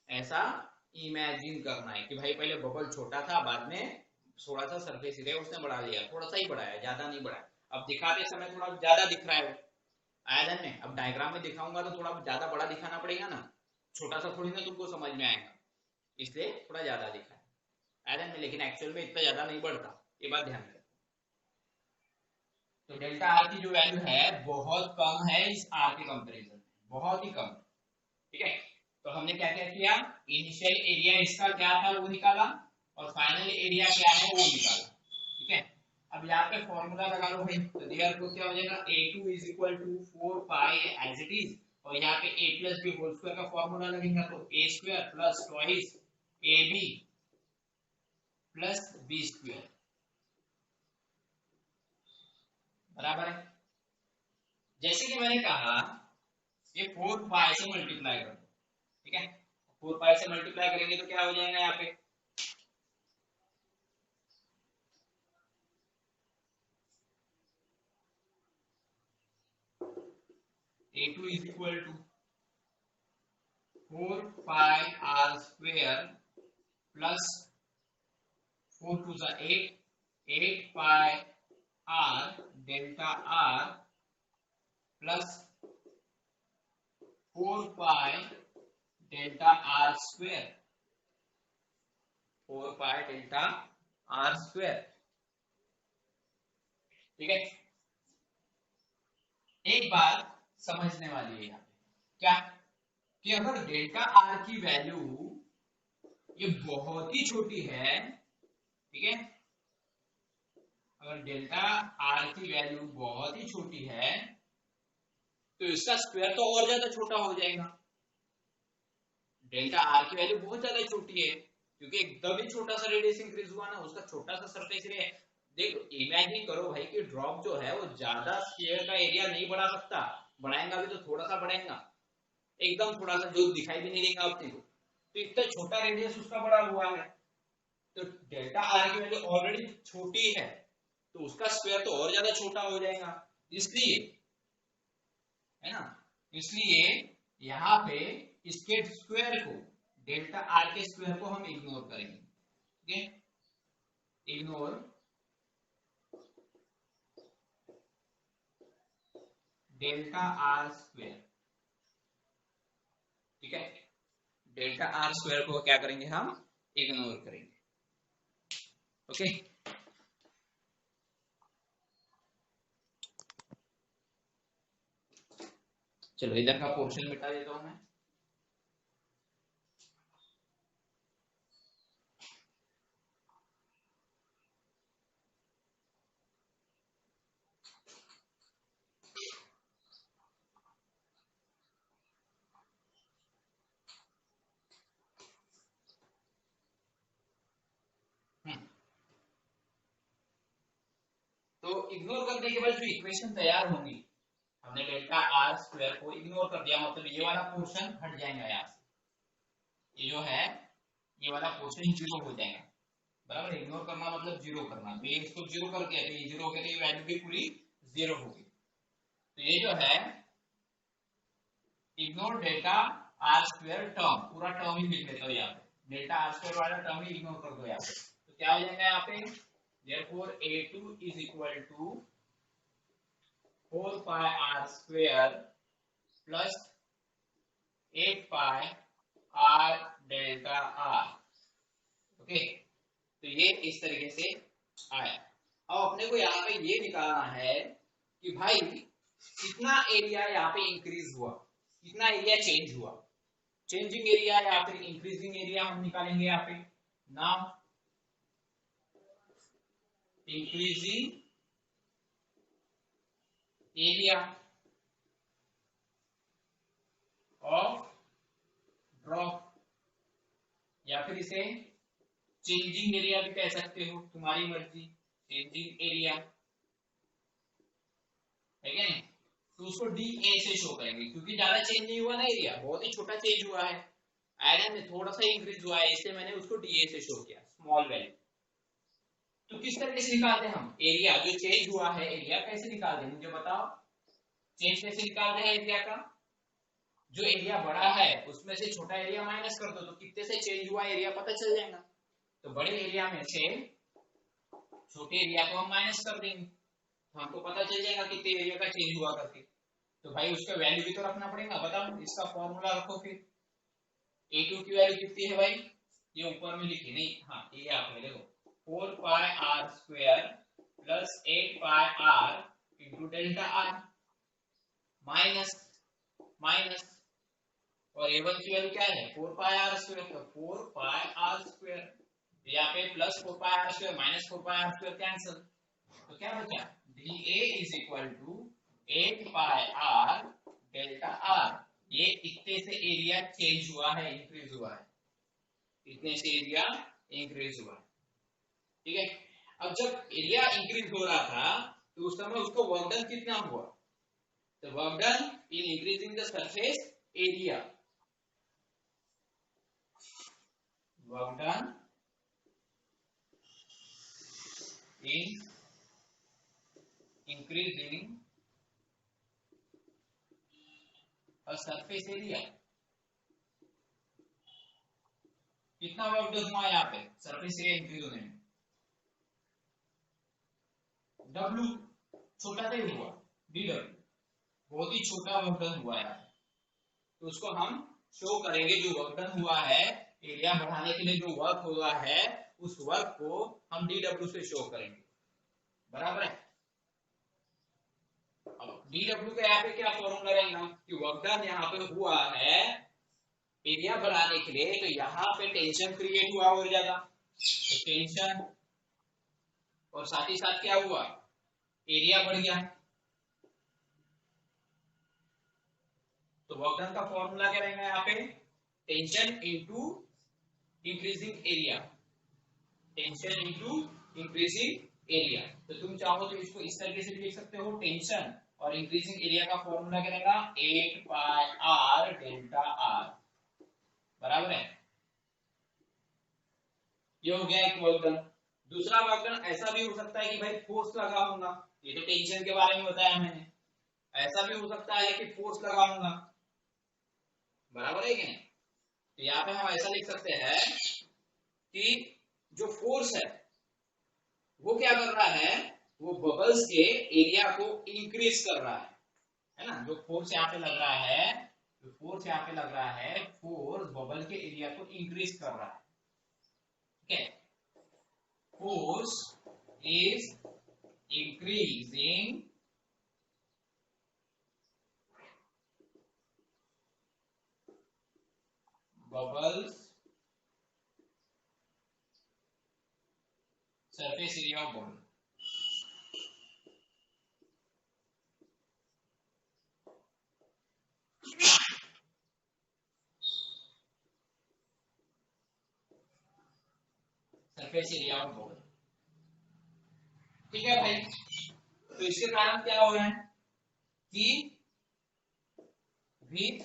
A: ऐसा इमेजिन करना है कि भाई पहले बबल छोटा था, बाद में थोड़ा सा सरफेस एरिया उसने बढ़ा लिया, थोड़ा सा ही बढ़ाया, ज्यादा नहीं बढ़ाया। अब दिखाते समय थोड़ा ज्यादा दिख रहा है आयरन में, अब डायग्राम में दिखाऊंगा तो थोड़ा ज्यादा बड़ा दिखाना पड़ेगा ना, छोटा सा थोड़ी ना तुमको समझ में आएगा, इसलिए थोड़ा ज्यादा दिखा है आयरन में, लेकिन एक्चुअल में इतना ज्यादा नहीं बढ़ता, ये बात ध्यान रखना। तो डेल्टा आर की जो वैल्यू है बहुत कम है इस आर के कंपैरिजन में, बहुत ही कम, ठीक है। तो हमने क्या क्या किया, इनिशियल एरिया इसका क्या था वो निकाला, और फाइनल एरिया क्या है वो निकाला, ठीक है। अब यहाँ पे फॉर्मूला लगा लो भाई, तो देयरफॉर क्या हो जाएगा, A2 is equal to 4 pi as it is, और यहाँ पे a plus B whole square का फॉर्मूला लगेगा, तो a square plus twice ab plus b square, बराबर है। जैसे कि मैंने कहा ये 4 पाई से मल्टीप्लाई कर दो, ठीक है। 4 पाई से मल्टीप्लाई करेंगे तो क्या हो जाएगा, यहाँ पे A2 is equal to 4 pi r square plus 4 to the 8 pi r delta r plus 4 pi delta r square, 4 pi delta r square। ठीक है, एक बात समझने वाली है यहाँ पे क्या, कि अगर डेल्टा आर की वैल्यू ये बहुत ही छोटी है, ठीक है, अगर डेल्टा आर की वैल्यू बहुत ही छोटी है तो इसका स्क्वायर तो और ज्यादा छोटा हो जाएगा। डेल्टा आर की वैल्यू बहुत ज्यादा छोटी है क्योंकि एकदम ही छोटा सा रेडियस इंक्रीज हुआ ना, उसका छोटा सा सरफेस एरिया। देखो इमेजिन करो भाई कि ड्रॉप जो है वो ज्यादा स्फीयर का एरिया नहीं बढ़ा सकता, बढ़ाएगा भी तो थोड़ा सा बढ़ाएगा, एकदम थोड़ा सा जो दिखाई भी नहीं देगा अपने को, तो इतना छोटा रेडियस उसका बड़ा हुआ है, तो डेल्टा आर की वैल्यू ऑलरेडी छोटी है तो उसका स्क्वायर तो और ज्यादा छोटा हो जाएगा, इसलिए, है ना, इसलिए यहाँ पे इसके स्क्वायर को, डेल्टा आर के स्क्वायर को हम इग्नोर करेंगे। ठीक है, इग्नोर डेल्टा आर स्क्वायर। ठीक है, डेल्टा आर स्क्वायर को क्या करेंगे हम, इग्नोर करेंगे। ओके, चलो इधर का पोर्शन मिटा देता हूं मैं। तो इग्नोर करने के बाद जो इक्वेशन तैयार होंगी, हमने डेल्टा आर स्क्वायर को इग्नोर कर दिया, मतलब ये वाला पोर्शन हट जाएगा यहाँ से, ये जो है ये वाला पोर्शन जीरो हो जाएगा, बराबर। इग्नोर करना मतलब जीरो करना, तो ये इसको जीरो कर दिया, तो ये जीरो हो गया, तो ये वैल्यू भी पूरी जीरो होगी। तो ये जो है ignore delta R square term, पूरा टर्म ही लिख लेता हूँ यहाँ पे, डेल्टा आर स्क्वायर वाला टर्म ही इग्नोर कर दो यहाँ पे, तो क्या हो जाएगा यहाँ पे, therefore a2 is equal to 4 pi r square plus 8 pi r delta r। Okay, तो ये इस तरीके से आया। अब अपने को यहाँ पे ये निकालना है कि भाई कितना एरिया यहाँ पे इंक्रीज हुआ, कितना एरिया चेंज हुआ, चेंजिंग एरिया या फिर इंक्रीजिंग एरिया हम निकालेंगे यहाँ पे। Now increasing area of drop, या फिर इसे चेंजिंग एरिया भी कह सकते हो, तुम्हारी मर्जी, चेंजिंग एरिया है क्या नहीं, तो उसको डी ए से शो करेंगे क्योंकि ज्यादा चेंज नहीं हुआ ना एरिया, बहुत ही छोटा चेंज हुआ है, आयरन में थोड़ा सा इंक्रीज हुआ है, इसलिए मैंने उसको डी ए से शो किया, स्मॉल वैल्यू। तो किस तरीके से निकालते हैं हम एरिया, जो चेंज हुआ है एरिया कैसे निकालते हैं मुझे बताओ, चेंज कैसे निकालते हैं एरिया का, जो एरिया बड़ा है उसमें से छोटा एरिया माइनस कर दो, तो कितने से चेंज हुआ एरिया पता चल जाएगा, तो बड़े एरिया में से छोटे एरिया को हम माइनस कर देंगे, तो हमको पता चल जाएगा कितने एरिया का चेंज हुआ करके। तो भाई उसका वैल्यू भी तो रखना पड़ेगा, बताओ इसका फॉर्मूला रखो फिर। a2 की वैल्यू कितनी है भाई, ये ऊपर में लिखी नहीं, हाँ ये आप में देखो, 4 pi are square plus 8 pi are into delta r minus minus, और a1 की वैल्यू क्या है 4 पाई आर स्क्वायर, तो 4 पाई आर स्क्वायर, यहाँ पे plus 4 pi are square minus 4 pi are square cancel, तो क्या बचा dA is equal to 8 pi R delta R, ये इतने से एरिया चेंज हुआ है, इंक्रीज हुआ है, इतने से एरिया इंक्रीज हुआ है। ठीक है, अब जब एरिया इंक्रीज हो रहा था तो उस समय उसको वर्क डन कितना हुआ, तो work done in increasing the surface area, work done in increasing a surface area, कितना वर्क डन हुआ यहाँ पे सरफेस एरिया इंक्रीज होने में, W छोटा सा ही हुआ, DW बहुत ही छोटा वर्क डन हुआ है, तो उसको हम शो करेंगे। जो वर्क डन हुआ है एरिया बढ़ाने के लिए जो वर्क हुआ है उस वर्क को हम DW से शो करेंगे, बराबर है। अब DW का यहाँ पे क्या फॉर्मूला रहेगा कि वर्क डन यहाँ पे हुआ है एरिया बढ़ाने के लिए, तो यहाँ पे टेंशन क्रिएट हुआ और ज्यादा, तो टेंशन और साथ ही साथ क्या हुआ एरिया बढ़ गया, तो वर्क डन का फॉर्मूला क्या रहेगा यहाँ पे tension into increasing area, tension into increasing area. तो तुम चाहो तो इसको इस तरीके से भी लिख सकते हो, टेंशन और इंक्रीजिंग एरिया का फॉर्मूला क्या रहेगा 8 पाई r डेल्टा r, बराबर है। ये हो गया एक वर्क डन। दूसरा वर्क डन ऐसा भी हो सकता है कि भाई फोर्स लगा होगा, ये तो टेंशन के बारे में बताया मैंने, ऐसा भी हो सकता है कि फोर्स लगाऊंगा, बराबर है कि नहीं। तो यहाँ पे हम ऐसा लिख सकते हैं कि जो फोर्स है वो क्या कर रहा है, वो बबल्स के एरिया को इंक्रीज कर रहा है ना। जो फोर्स यहाँ पे लग रहा है, जो फोर्स यहाँ पे लग रहा है, फोर्स बबल के एरिया को इंक्रीज कर रहा है, ठीक है। Force is increasing bubbles surface area of bubble, surface area of bubble, ठीक है भाई। तो इसके कारण क्या हो रहा है कि विथ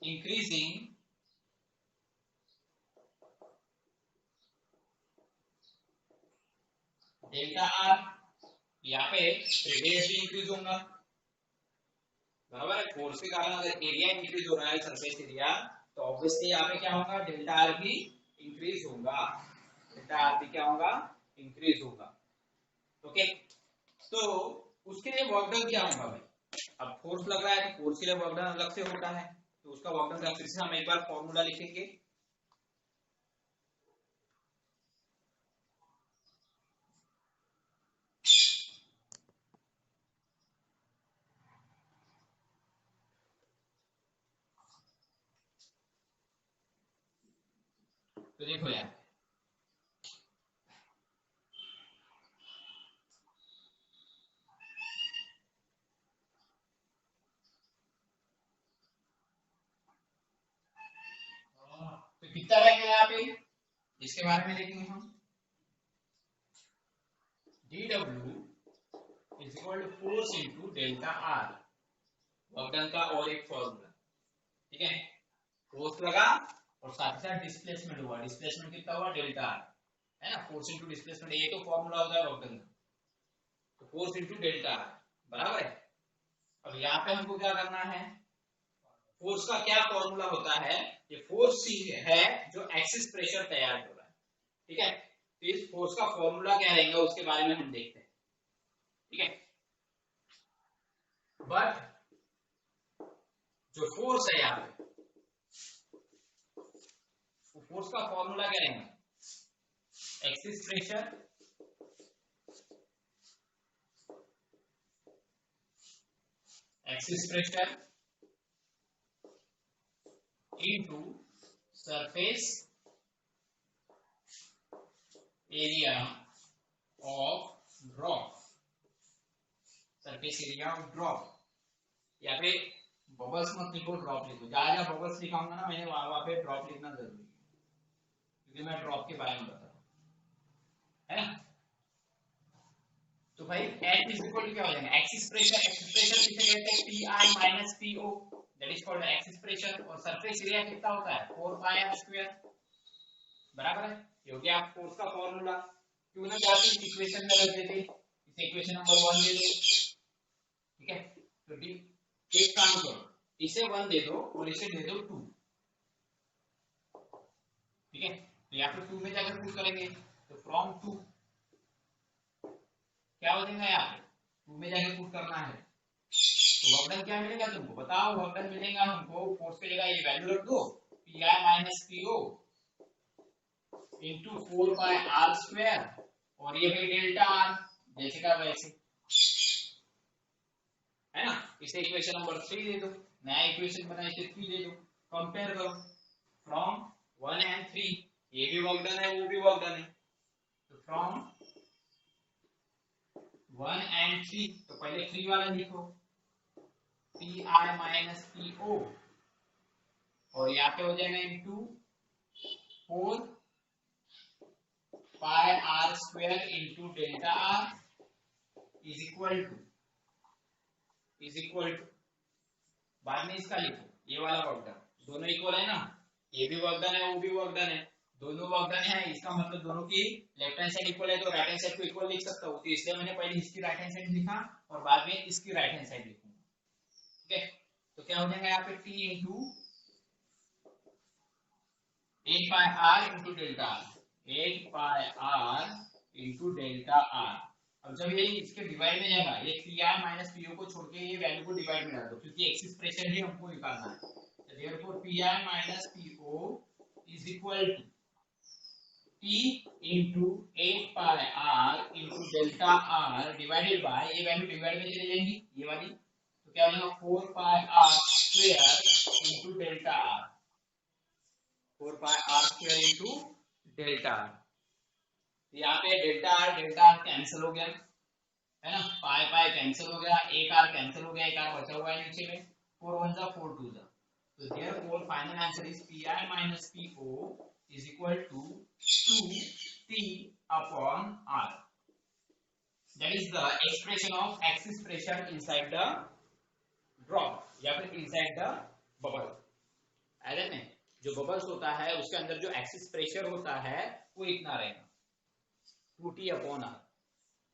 A: इंक्रीजिंग डेल्टा आर, यहाँ पे रेडियस भी इंक्रीज होगा, बराबर है। फोर्स के कारण अगर एरिया इंक्रीज हो रहा है सरफेस एरिया, तो ऑब्वियसली यहाँ पे क्या होगा डेल्टा आर भी इंक्रीज होगा, डेल्टा आर भी क्या होगा इंक्रीज होगा, ओके। तो उसके लिए वर्क डन क्या होगा भाई, अब फोर्स लग रहा है तो फोर्स के लिए वर्क डन अलग से होता है, तो उसका वर्क डन का फिर से हम एक बार फॉर्मूला लिखेंगे। तो देखो यार तो कितना रहेगा यहाँ पे, इसके बारे में देखेंगे हम। dw is equal to force into delta R, work done का और एक फॉर्मूला, ठीक है। फोर्स लगा और साथ ही साथ डिस्प्लेसमेंट हुआ, डिस्प्लेसमेंट कितना हुआ डेल्टा आर, है ना। फोर्स इनटू डिस्प्लेसमेंट ये तो फॉर्मूला होता है वर्क डन का, तो फोर्स इनटू डेल्टा आर, बराबर है। अब यहाँ पे हमको क्या करना है, फोर्स का क्या फॉर्मूला होता है, ये फोर्स है जो एक्सिस प्रेशर तैयार कर रहा है, ठीक है। तो इस फोर्स का फॉर्मूला क्या रहेगा उसके बारे में हम देखते हैं, ठीक है। बट जो फोर्स है यहाँ पे, तो फोर्स का फॉर्मूला क्या रहेगा axis pressure into surface area of drop, surface area of drop। यहाँ पे बबल्स मत लिखो, ड्रॉप लिखो, जहां जहां बबल्स लिखाऊंगा ना मैंने वहां पे ड्रॉप लिखना जरूरी है, क्योंकि मैं ड्रॉप के बारे में बता रहा हूं, है ना। तो भाई F इज इक्वल टू क्या हो जाएगा एक्सिस प्रेशर किसे कहते हैं PI minus PO, that is called excess pressure. और सरफेस एरिया कितना होता है 4 पाई r स्क्वायर, बराबर है। ये हो गया फोर्स का फॉर्मूला, क्यों ना जाके इस इक्वेशन में रख देते, इस इक्वेशन नंबर 1 दे दो, ठीक है। तो एक काम करो, इसे 1 दे दो और इसे दे दो 2, ठीक है, तो यहाँ पे 2 में जाकर पुट करेंगे तो फ्रॉम 2 क्या हो जाएगा, यहाँ पे 2 में जाकर पुट करना है तो वर्क डन क्या मिलेगा तुमको बताओ, वर्क डन मिलेगा हमको फोर्स पे जगह ये वैल्यू रख दो pi minus po into 4 pi are square और ये भाई डेल्टा आर जैसे का वैसे, है ना। इसे इक्वेशन नंबर 3 दे दो, नया इक्वेशन बना इसे 3 दे दो, कंपेयर करो फ्रॉम 1 एंड 3, ये भी वर्क डन है वो भी वर्क डन है, तो फ्रॉम 1 एंड 3 तो पहले 3 वाला लिखो pi माइनस po और यहाँ पे हो जाएगा into 4 pi are square into delta R is equal to बाद में इसका लिखो ये वाला वर्क डन, दोनों इक्वल है ना, ये भी वर्क डन है वो भी वर्क डन है, दोनों वर्क डन है, इसका मतलब दोनों की लेफ्ट हैंड साइड इक्वल है तो राइट हैंड साइड को इक्वल लिख सकता हूँ, तो इसलिए मैंने पहले इसकी राइट हैंड साइड लिखा और बाद में इसकी राइट हैंड साइड लिखूंगा, ठीक है। तो क्या हो जाएगा यहाँ पे t into 8 pi are into delta R, 8 pi are into delta R. अब जब ये इसके डिवाइड में जाएगा ये pr माइनस po को छोड़ के ये वैल्यू को डिवाइड में डाल दो क्योंकि एक्सिस प्रेशर ही हमको निकालना है, तो therefore pr minus po is equal to t into 8 pi r into delta r divided by ये वैल्यू डिवाइड में चली जाएंगी ये वाली, तो क्या हो जाएगा 4 पाई r square into delta r, 4 पाई r square into delta r, यहाँ पे डेल्टा r कैंसिल हो गया है ना, पाई पाई कैंसिल हो गया, एक r कैंसिल हो गया, एक r बचा हुआ है नीचे में, 4 1 जा 4 2 जा, तो therefore final answer is pi minus po is equal to 2t upon r, that is the expression of axis pressure inside the drop या फिर inside the bubble। ऐसा नहीं, जो बबल्स होता है उसके अंदर जो एक्सिस प्रेशर होता है वो इतना रहेगा 2t अपॉन r,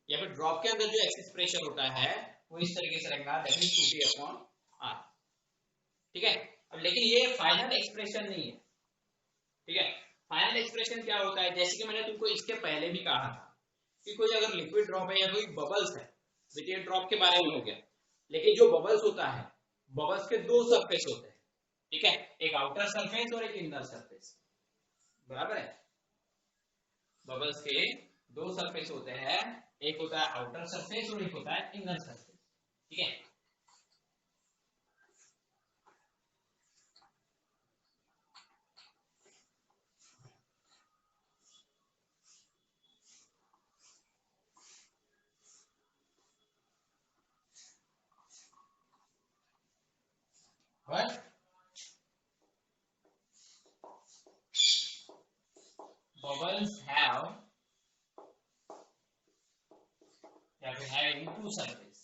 A: या फिर ड्रॉप के अंदर जो एक्सिस प्रेशर होता है वो इस तरीके से रहेगा that is 2t upon r, ठीक है। अब लेकिन ये फाइनल एक्सप्रेशन नहीं है, ठीक है। फाइनल एक्सप्रेशन क्या होता है, जैसे कि मैंने तुमको इसके पहले भी कहा था कि कोई अगर लिक्विड ड्रॉप है या कोई बबल्स है, देखिए ड्रॉप के बारे में हो गया, लेकिन जो बबल्स होता है बबल्स के दो सरफेस होते हैं, ठीक है, एक आउटर सरफेस और एक इनर सरफेस, बराबर है। बबल्स के दो सरफेस होते हैं, एक होता है आउटर सरफेस और एक होता है इनर सरफेस, ठीक है। But bubbles have having two surface,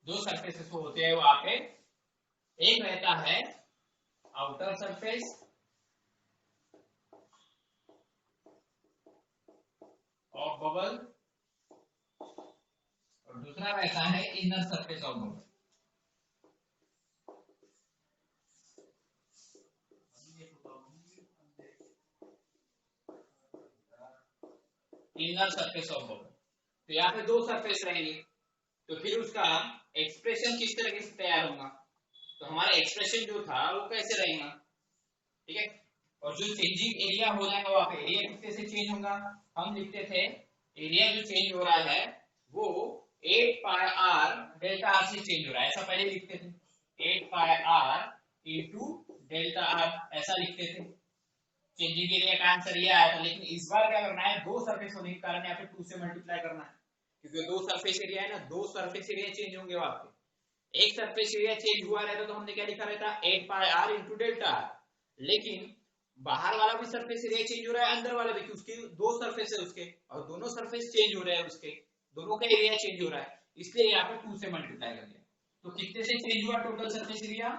A: दो सरफेसेस होते हैं वहां पे, एक रहता है आउटर सरफेस ऑफ बबल और दूसरा रहता है inner surface of bubble. Inner surface of bubble, तो यहाँ पे दो सरफेस रहेंगे, तो फिर उसका एक्सप्रेशन किस तरीके से तैयार होगा, तो हमारा एक्सप्रेशन जो था वो कैसे रहेगा, ठीक है। और जो चेंजिंग एरिया हो जाएगा वहां पे एरिया कितने से चेंज होगा, हम लिखते थे एरिया जो चेंज हो रहा है वो 8 पाई r डेल्टा r से चेंज हो रहा है, ऐसा पहले लिखते थे 8 pi r into delta r ऐसा लिखते थे, चेंजिंग एरिया का आंसर ये आया था। लेकिन इस बार क्या करना है, दो सरफेस होने के कारण यहाँ पे 2 से मल्टीप्लाई करना है, क्योंकि दो सरफेस एरिया है ना, दो सरफेस एरिया चेंज होंगे वहां पे, एक सरफेस एरिया चेंज हुआ रहता तो हमने क्या लिखा रहता 8 pi r into delta r, लेकिन बाहर वाला भी सरफेस एरिया चेंज हो रहा है, अंदर वाला भी, क्योंकि उसके दो सरफेस है उसके और दोनों सरफेस चेंज हो रहे हैं, उसके दोनों का एरिया चेंज हो रहा है, इसलिए यहाँ पे 2 से मल्टीप्लाई कर दिया। तो कितने से चेंज हुआ total surface area,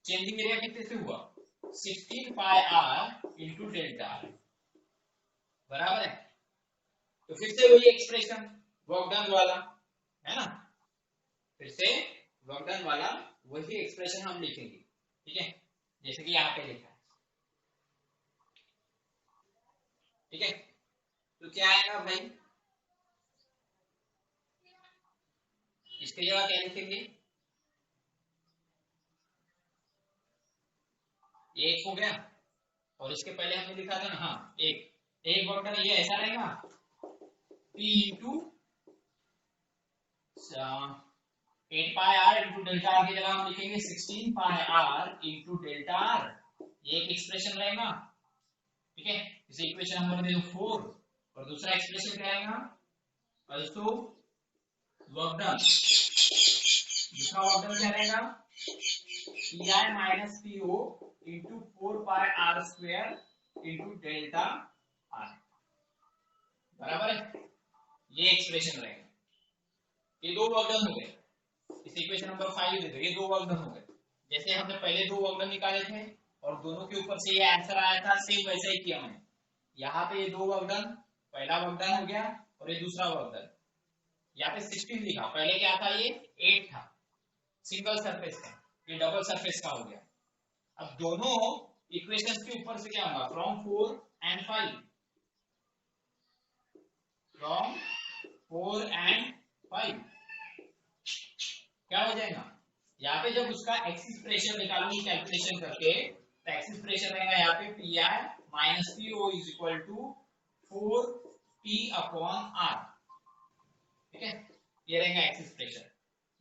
A: changing area कितने से हुआ 16 पाई r इनटू डेल्टा r, बराबर है। तो फिर से वही एक्सप्रेशन वर्क डन वाला है ना, फिर से वर्क डन वाला वही एक्सप्रेशन हम लिखेंगे ठीक है, जैसे कि यहाँ पे लिखा है। ठीक है, तो क्या आएगा भाई, इसकी जगह क्या लिखेंगे, एक हो गया, और इसके पहले हमने लिखा था ना, हाँ एक वक्र ये ऐसा रहेगा, P into 8 pi are into delta R की जगह हम लिखेंगे 16 pi are into delta R, ये एक एक्सप्रेशन रहेगा। ठीक है, इसे इक्वेशन नंबर 4, और दूसरा एक्सप्रेशन क्या आएगा, also वर्क डन, दूसरा वर्क डन क्या रहेगा, pi minus po into 4 pi are square into delta R, बराबर है, ये एक्सप्रेशन रहेगा। ये दो वर्क डन हो गए, इस इक्वेशन नंबर 5 दे दो, ये दो वर्क डन हो गए। जैसे हमने पहले दो वर्क डन निकाले थे और दोनों के ऊपर से ये आंसर आया था, सेम वैसा ही किया हमने। यहाँ पे ये दो वर्क डन, पहला वर्क डन हो गया और ये दूसरा वर्क डन। यहाँ पे 16 लिखा, पहले क्या था, ये 8 था, सिंगल सरफेस का, ये डबल सरफेस का हो गया। अब दोनों इक्वेशंस के ऊपर से क्या होगा, फ्रॉम 4 एंड 5, फ्रॉम 4 एंड 5 क्या हो जाएगा, यहाँ पे जब उसका एक्सिस प्रेशर निकालूंगी कैलकुलेशन करके, तो एक्सिस प्रेशर रहेगा यहाँ पे P I minus P O is equal to 4p upon R. ठीक है, ये रहेगा एक्सिस प्रेशर।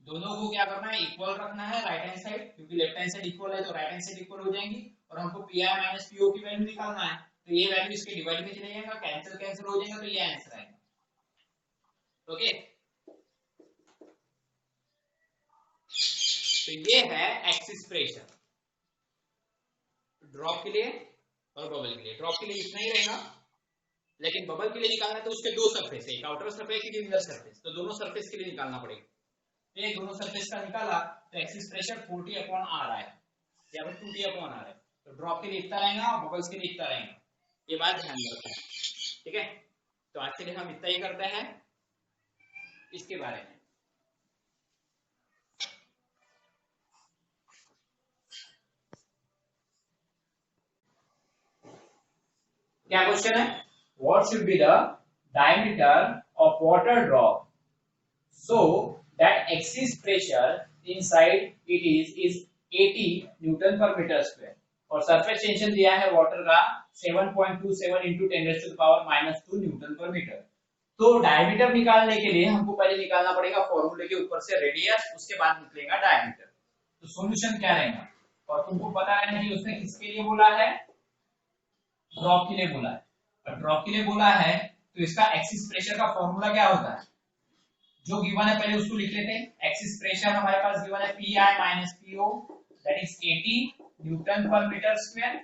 A: दोनों को क्या करना है, इक्वल रखना है राइट हैंड साइड, क्योंकि लेफ्ट हैंड साइड इक्वल है तो राइट हैंड साइड इक्वल हो जाएंगी, और हमको P I minus P O की वैल्यू निकालना है, तो ये वैल्यू इसके डिवाइड में चले जाएगा, कैंसिल कैंसिल हो जाएगा, तो ये आंसर आएगा। ओके, तो ये है एक्सिस प्रेशर ड्रॉप के लिए और बबल के लिए। ड्रॉप के लिए इतना ही रहेगा, लेकिन बबल के लिए निकालना है तो उसके दो सरफेस है, एक आउटर सरफेस एक इनर सरफेस, तो दोनों सरफेस के लिए निकालना पड़ेगा। तो ये दोनों सरफेस का निकाला तो एक्सिस प्रेशर 40 अपॉन आर आया, या फिर 2t अपॉन आर है। तो ड्रॉप के लिए इतना रहेगा और बबल्स के लिए इतना रहेगा, ये बात ध्यान में रखना है। ठीक है, तो आज के लिए हम इतना ही करते हैं इसके बारे में। क्या क्वेश्चन है, what should be the diameter of water drop so that excess pressure inside it is 80 newton पर मीटर स्क्वायर, और सरफेस टेंशन दिया है वाटर का 7.27 into 10⁻⁻² न्यूटन पर मीटर। तो डायमीटर निकालने के लिए हमको पहले निकालना पड़ेगा फॉर्मूले के ऊपर से रेडियस, उसके बाद निकलेगा डायमीटर। तो सॉल्यूशन क्या रहेगा, और तुमको पता है कि उसने किसके लिए बोला है, ड्रॉप के लिए बोला है, और ड्रॉप के लिए बोला है तो इसका एक्सिस प्रेशर का फॉर्मूला क्या होता है, जो गिवन है पहले उसको लिख लेते हैं। एक्सिस प्रेशर हमारे पास गिवन है P I minus P O that is 80 newton पर मीटर स्क्वायर,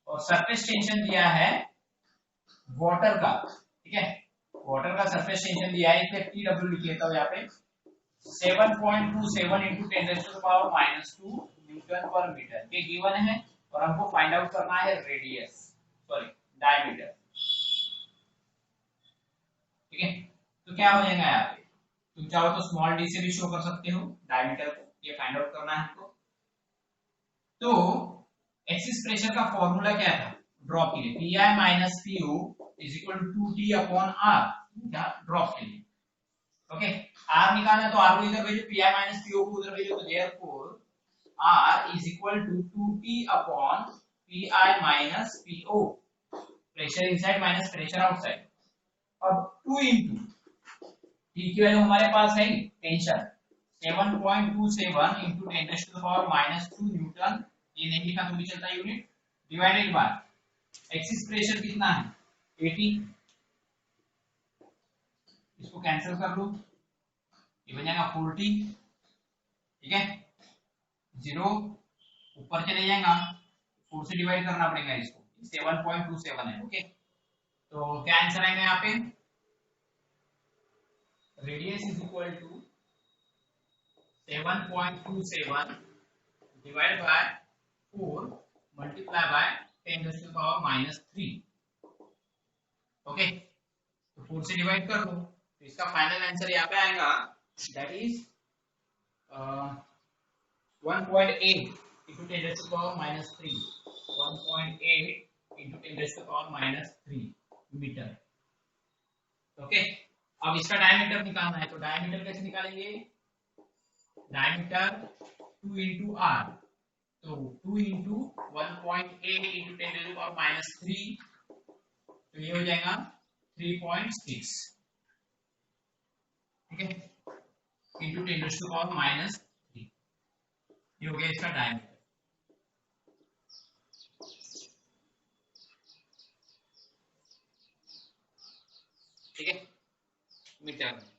A: और सरफेस टेंशन दिया है वाटर का। ठीक है, वाटर का सरफेस टेंशन दिया है, इसलिए टी डब्ल्यू लिख लेता हूं यहाँ पे 7.27 into 10⁻⁻² न्यूटन पर मीटर, ये गिवन है, और हमको फाइंड आउट करना है रेडियस, सॉरी डायमीटर। ठीक है, तो क्या हो जाएगा यहाँ पे, तुम चाहो तो स्मॉल डी से भी शो कर सकते हो डायमीटर को, ये फाइंड आउट करना है हमको। तो एक्सिस प्रेशर का फॉर्मूला क्या था ड्रॉप के लिए, P I minus P O is equal to T upon R, क्या ड्रॉप के लिए। ओके, आर निकालना तो आर को इधर भेजो, P I minus P O को उधर भेजो, तो therefore R is equal to 2t upon P I minus P O, pressure inside minus pressure outside. अब 2 इंटू टी की वैल्यू हमारे पास है टेंशन 7.27 इंटू 10⁻⁻² न्यूटन, ये नहीं लिखा तो भी चलता unit, divided by Axis pressure कितना है 80, इसको कैंसिल कर लो, ये बन जाएगा 40। ठीक है, 0 ऊपर चले जाएगा, 4 से डिवाइड करना पड़ेगा इसको, 7.27 है। ओके, तो क्या आंसर आएगा यहाँ पे, radius is equal to 7.27 divide by 4 multiply by 10⁻⁻3। Okay, तो 4 से डिवाइड कर दो, तो इसका फाइनल आंसर यहाँ पे आएगा that is 1.8 into 10 raised to power minus 3, 1.8 into 10 raised to power minus 3 metre. Okay, अब इसका डायमीटर निकालना है, तो डायमीटर कैसे निकालेंगे? डायमीटर 2 into r, तो 2 into 1.8 into 10 raised to power minus 3, तो ये हो जाएगा 3.6, ठीक है, into 10 raised to power minus 3, ये हो गया इसका डायमीटर। ठीक है, मीटर में।